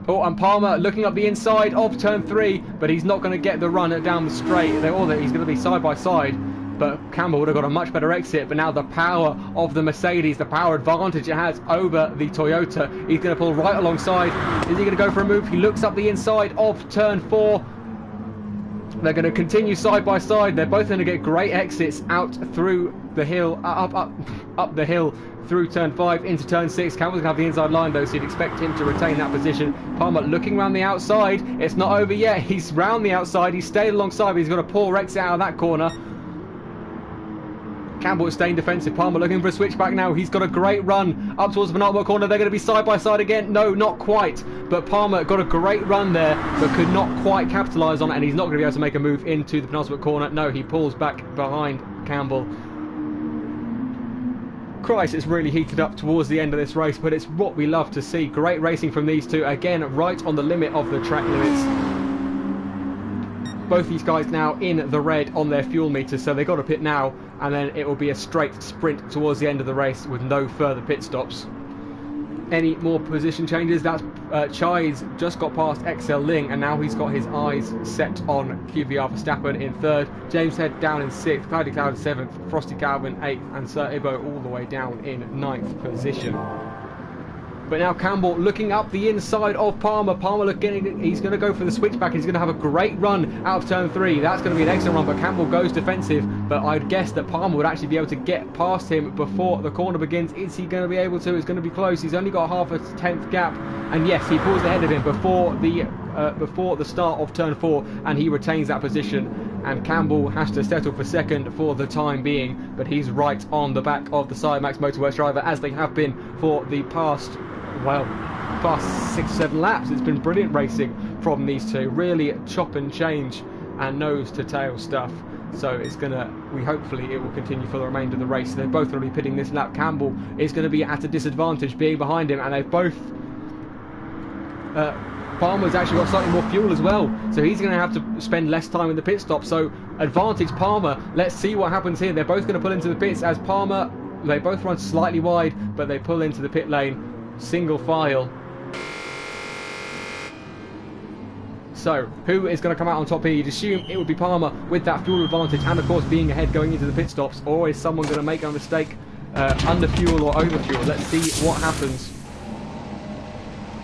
Oh, and Palmer looking up the inside of turn 3, but he's not going to get the run down the straight. He's going to be side by side, but Campbell would have got a much better exit. But now the power of the Mercedes, the power advantage it has over the Toyota, he's going to pull right alongside. Is he going to go for a move? He looks up the inside of turn 4. They're going to continue side by side. They're both going to get great exits out through the hill, up the hill through turn 5 into turn 6. Campbell's going to have the inside line though, so you'd expect him to retain that position. Palmer looking around the outside. It's not over yet. He's round the outside. He's stayed alongside, but he's got a poor exit out of that corner. Campbell is staying defensive. Palmer looking for a switchback now. He's got a great run up towards the penultimate corner. They're going to be side by side again. No, not quite. But Palmer got a great run there, but could not quite capitalise on it, and he's not going to be able to make a move into the penultimate corner. No, he pulls back behind Campbell. Christ, it's really heated up towards the end of this race, but it's what we love to see. Great racing from these two. Again, right on the limit of the track limits. Both these guys now in the red on their fuel meters, so they've got to pit now, and then it will be a straight sprint towards the end of the race with no further pit stops. Any more position changes? That's Chise just got past XL Ling, and now he's got his eyes set on QVR Verstappen in 3rd, James Head down in 6th, Cloudy Cloud in 7th, Frosty Calvin 8th, and Sir Ibo all the way down in 9th position. But now Campbell looking up the inside of Palmer. Palmer looking, he's going to go for the switchback. He's going to have a great run out of turn 3. That's going to be an excellent run, but Campbell goes defensive. But I'd guess that Palmer would actually be able to get past him before the corner begins. Is he going to be able to? It's going to be close. He's only got half a tenth gap. And yes, he pulls ahead of him before the start of turn 4, and he retains that position. And Campbell has to settle for 2nd for the time being. But he's right on the back of the Cymax Motorworks driver, as they have been for the past 6-7 laps. It's been brilliant racing from these two, really chop and change and nose to tail stuff. So it's hopefully it will continue for the remainder of the race. They're both going to be pitting this lap. Campbell is going to be at a disadvantage being behind him, and they've both Palmer's actually got slightly more fuel as well, so he's going to have to spend less time in the pit stop. So advantage Palmer. Let's see what happens here. They're both going to pull into the pits as Palmer, they both run slightly wide, but they pull into the pit lane single file. So who is going to come out on top here? You'd assume it would be Palmer with that fuel advantage, and of course being ahead going into the pit stops. Or is someone going to make a mistake, under fuel or over fuel? Let's see what happens.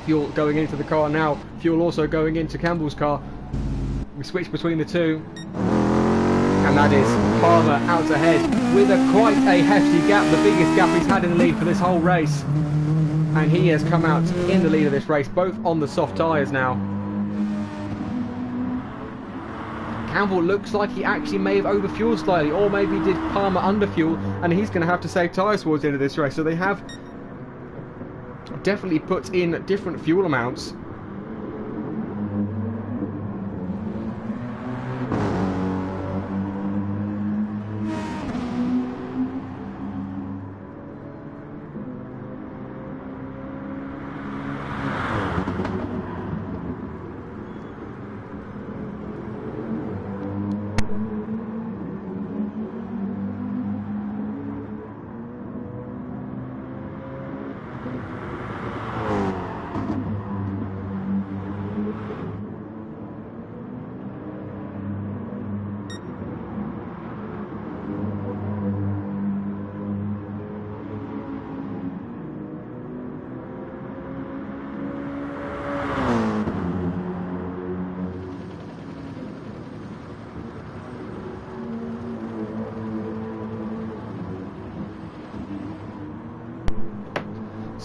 Fuel going into the car now. Fuel also going into Campbell's car. We switch between the two, and that is Palmer out ahead with quite a hefty gap, the biggest gap he's had in the lead for this whole race. And he has come out in the lead of this race, both on the soft tyres now. Campbell looks like he actually may have overfueled slightly, or maybe did Palmer underfuel, and he's going to have to save tyres towards the end of this race. So they have definitely put in different fuel amounts.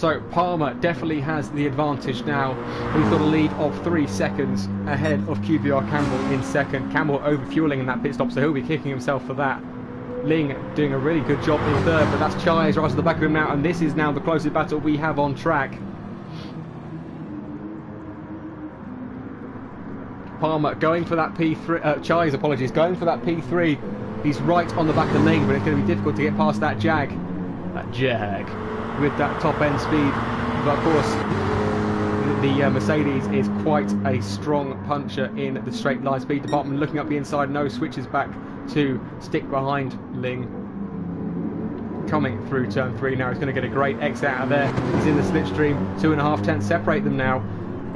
So Palmer definitely has the advantage now. He's got a lead of 3 seconds ahead of QPR Campbell in second. Campbell overfueling in that pit stop, so he'll be kicking himself for that. Ling doing a really good job in third, but that's Chais right at the back of him now, and this is now the closest battle we have on track. Palmer going for that P3, Chais, apologies, going for that P3. He's right on the back of Ling, but it's going to be difficult to get past that Jag. With that top end speed. But of course, the Mercedes is quite a strong puncher in the straight line speed department. Looking up the inside, no, switches back to stick behind Ling. Coming through turn 3 now, he's going to get a great exit out of there. He's in the slipstream, 2.5 tenths separate them now.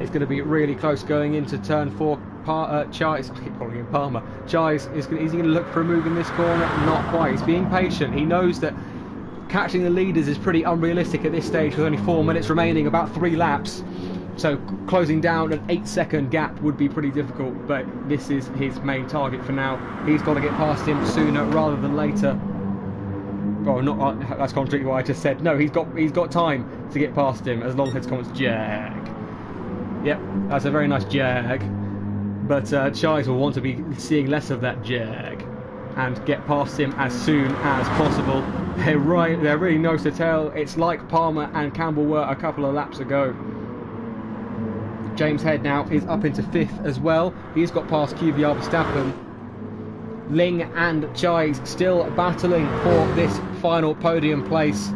It's going to be really close going into turn 4. Chais, I keep calling him Palmer. Chais, is he going to look for a move in this corner? Not quite. He's being patient. He knows that catching the leaders is pretty unrealistic at this stage with only 4 minutes remaining, about 3 laps. So closing down an 8-second gap would be pretty difficult, but this is his main target for now. He's got to get past him sooner rather than later. Oh, not that's contrary to what I just said. No, he's got time to get past him as long as it's comments Jag. Yep, that's a very nice Jag. But Chais will want to be seeing less of that Jag and get past him as soon as possible. They're really nose to tail. It's like Palmer and Campbell were a couple of laps ago. James Head now is up into 5th as well. He's got past QVR Verstappen. Ling and Chais still battling for this final podium place.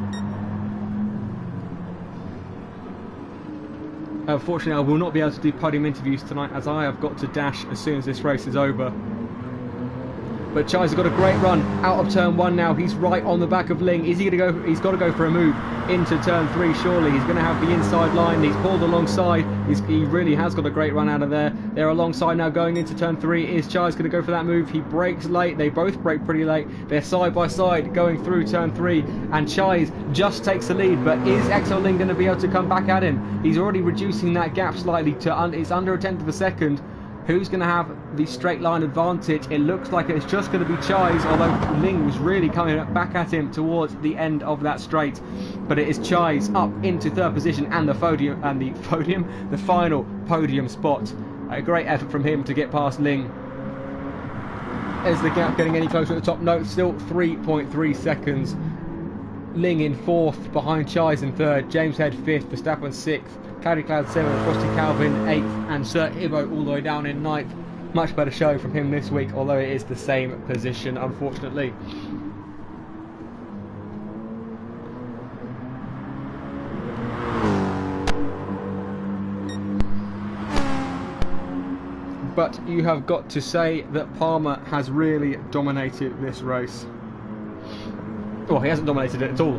Unfortunately, I will not be able to do podium interviews tonight as I have got to dash as soon as this race is over. But Chais has got a great run out of turn 1 now. He's right on the back of Ling. Is he going to go? He's got to go for a move into turn 3, surely. He's going to have the inside line. He's pulled alongside. He really has got a great run out of there. They're alongside now going into turn 3. Is Chais going to go for that move? He brakes late. They both brake pretty late. They're side by side going through turn 3. And Chais just takes the lead. But is Exo Ling going to be able to come back at him? He's already reducing that gap slightly to it's under a tenth of a second. Who's going to have the straight line advantage? It looks like it's just going to be Chais, although Ling was really coming back at him towards the end of that straight. But it is Chais up into 3rd position and the final podium spot. A great effort from him to get past Ling. Is the gap getting any closer at the top? No, still 3.3 seconds. Ling in 4th, behind Chais in 3rd, James Head 5th, Verstappen 6th, Cloudy Cloud 7th, Frosty Calvin 8th, and Sir Ibo all the way down in 9th. Much better show from him this week, although it is the same position, unfortunately. But you have got to say that Palmer has really dominated this race. Well, he hasn't dominated it at all.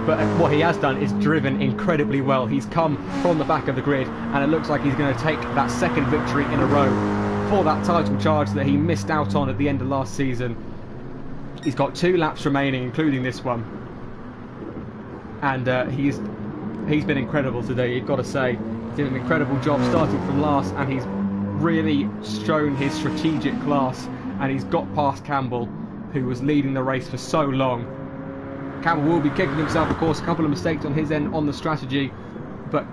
But what he has done is driven incredibly well. He's come from the back of the grid, and it looks like he's going to take that 2nd victory in a row for that title charge that he missed out on at the end of last season. He's got 2 laps remaining, including this one, and he's been incredible today. You've got to say, he's did an incredible job starting from last, and he's really shown his strategic class, and he's got past Campbell, who was leading the race for so long. Campbell will be kicking himself, of course, a couple of mistakes on his end on the strategy, but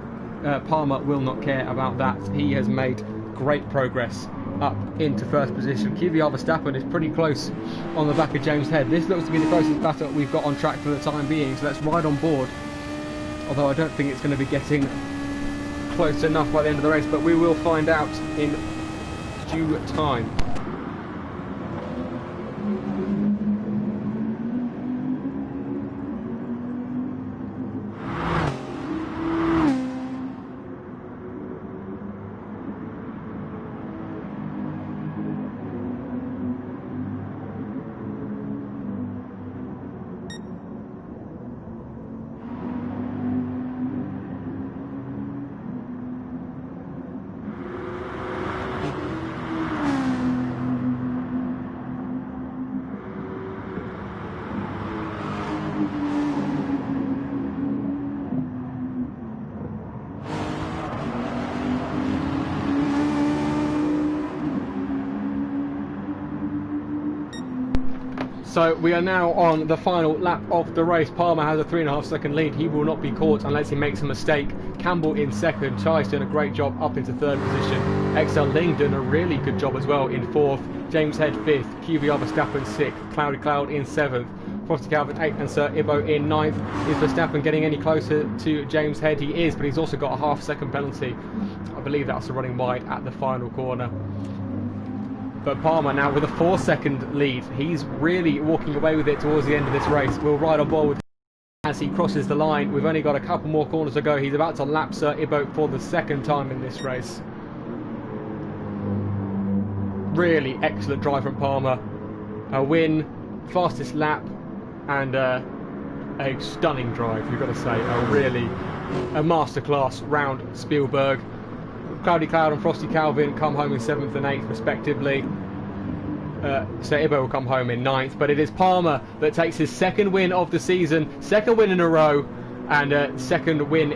Palmer will not care about that. He has made great progress up into 1st position. QVR Verstappen is pretty close on the back of James Head. This looks to be the closest battle we've got on track for the time being, so let's ride on board. Although I don't think it's going to be getting close enough by the end of the race, but we will find out in due time. So we are now on the final lap of the race. Palmer has a 3.5-second lead. He will not be caught unless he makes a mistake. Campbell in second. Chai's doing a great job up into third position. XL Ling doing a really good job as well in fourth. James Head fifth. QVR Verstappen sixth. Cloudy Cloud in seventh. Frosty Calvin 8th and Sir Ibo in 9th. Is Verstappen getting any closer to James Head? He is, but he's also got a half-second penalty. I believe that's a running wide at the final corner. But Palmer now with a 4-second lead. He's really walking away with it towards the end of this race. We'll ride on board with him as he crosses the line. We've only got a couple more corners to go. He's about to lap Sir Ibo for the second time in this race. Really excellent drive from Palmer. A win, fastest lap, and a stunning drive, you've got to say. A masterclass round Spielberg. Cloudy Cloud and Frosty Calvin come home in 7th and 8th respectively. So Ibo will come home in 9th, but it is Palmer that takes his second win of the season, second win in a row, and second win,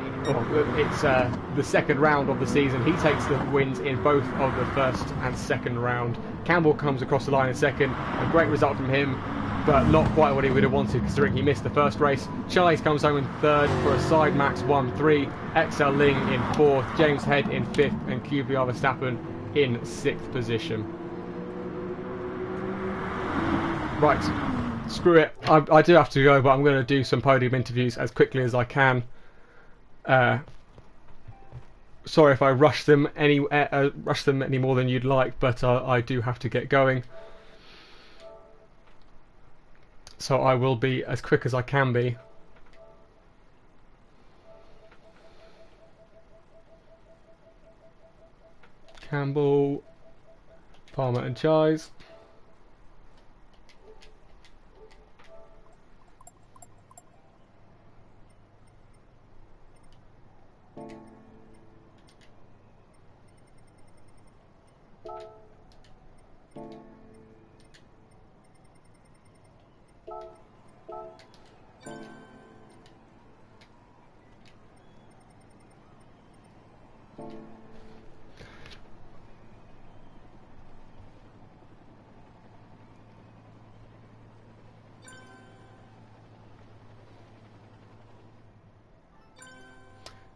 it's the second round of the season. He takes the wins in both of the first and second round. Campbell comes across the line in second, a great result from him, but not quite what he would have wanted considering he missed the first race. Chais comes home in third for a side max 1-3. XL Ling in fourth, James Head in fifth, and QVR Verstappen in 6th position. Right, screw it. I do have to go, but I'm going to do some podium interviews as quickly as I can. Sorry if I rush them any more than you'd like, but I do have to get going. So I will be as quick as I can be. Campbell, Palmer and Chais.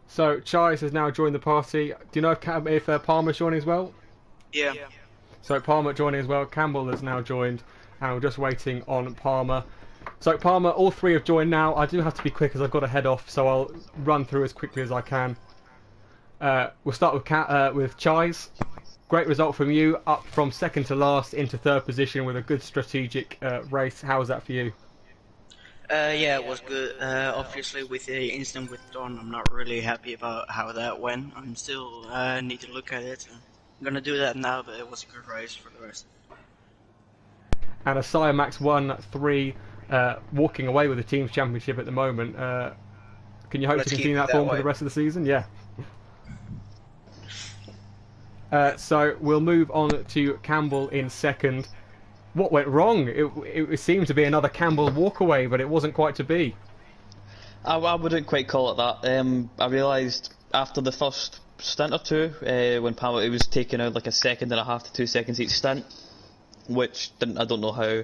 So Chais has now joined the party. Do you know if Palmer's joining as well? Yeah. So Palmer joining as well. Campbell has now joined, and we're just waiting on Palmer. So Palmer, all three have joined now. I do have to be quick as I've got to head off, so I'll run through as quickly as I can. We'll start with Chais. Great result from you, up from second to last into third position with a good strategic race. How was that for you? Yeah, it was good. Obviously, with the incident with Don, I'm not really happy about how that went. I'm still need to look at it. I'm gonna do that now, but it was a good race for the rest. And a Sire Max 1-3, walking away with the team's championship at the moment. Can you hope to continue that form for the rest of the season? Yeah. So we'll move on to Campbell in second. What went wrong? It seemed to be another Campbell walkaway, but it wasn't quite to be. I wouldn't quite call it that. I realised after the first stint or two, when Palmer was taking out like a 1.5 to 2 seconds each stint, which I don't know how.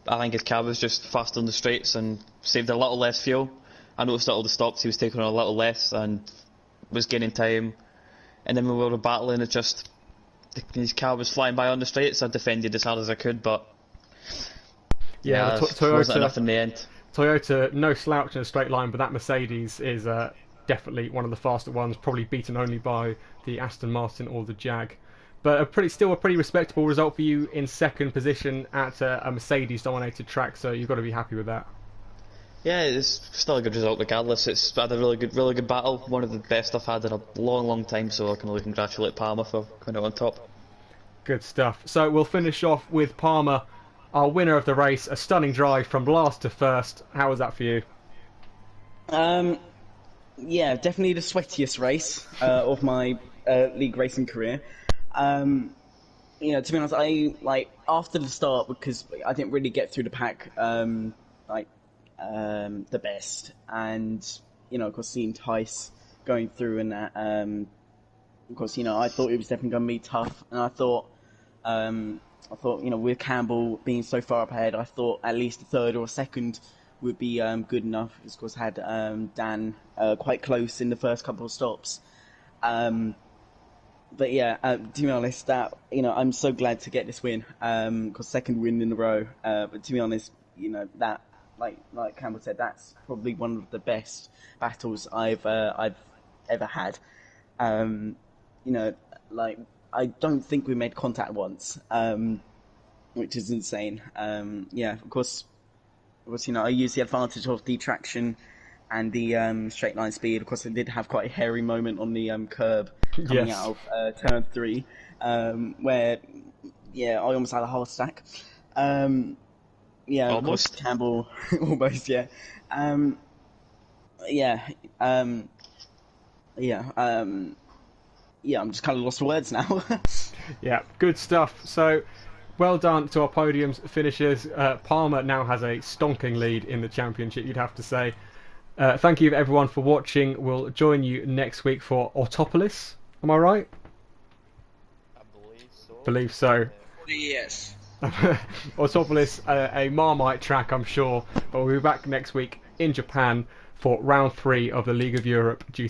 I think his car was just faster on the straights and saved a little less fuel. I noticed at all the stops he was taking on a little less and was gaining time. And then when we were battling, it just his car was flying by on the straights. I defended as hard as I could, but yeah, Toyota wasn't enough in the end. Toyota, no slouch in a straight line, but that Mercedes is definitely one of the faster ones, probably beaten only by the Aston Martin or the Jag. But still a pretty respectable result for you in second position at a Mercedes-dominated track, so you've got to be happy with that. Yeah, it's still a good result regardless. It's had a really good battle, one of the best I've had in a long time, so I can only congratulate Palmer for coming out on top. Good stuff. So we'll finish off with Palmer, our winner of the race, a stunning drive from last to first. How was that for you? Yeah, definitely the sweatiest race of my league racing career. You know, to be honest, after the start, because I didn't really get through the pack the best, and of course seeing Tice going through and that, of course I thought it was definitely going to be tough, and I thought I thought, with Campbell being so far up ahead, I thought at least a third or a second would be good enough. Of course, had Dan quite close in the first couple of stops. But yeah, to be honest, that I'm so glad to get this win, because second win in a row. But to be honest, that like Campbell said, that's probably one of the best battles I've ever had. I don't think we made contact once, which is insane. Yeah, of course, I used the advantage of the traction and the straight line speed. Of course, I did have quite a hairy moment on the curb coming Yes. out of turn 3, where I almost had a heart attack. Yeah, of course, Almost. Campbell, almost, yeah. I'm just kind of lost for words now. Yeah, good stuff. So, well done to our podiums finishers. Palmer now has a stonking lead in the championship, you'd have to say. Thank you everyone for watching. We'll join you next week for Autopolis. Am I right? I believe so. Believe so. Yes. Autopolis, a Marmite track, I'm sure. But we'll be back next week in Japan for round 3 of the League of Europe GT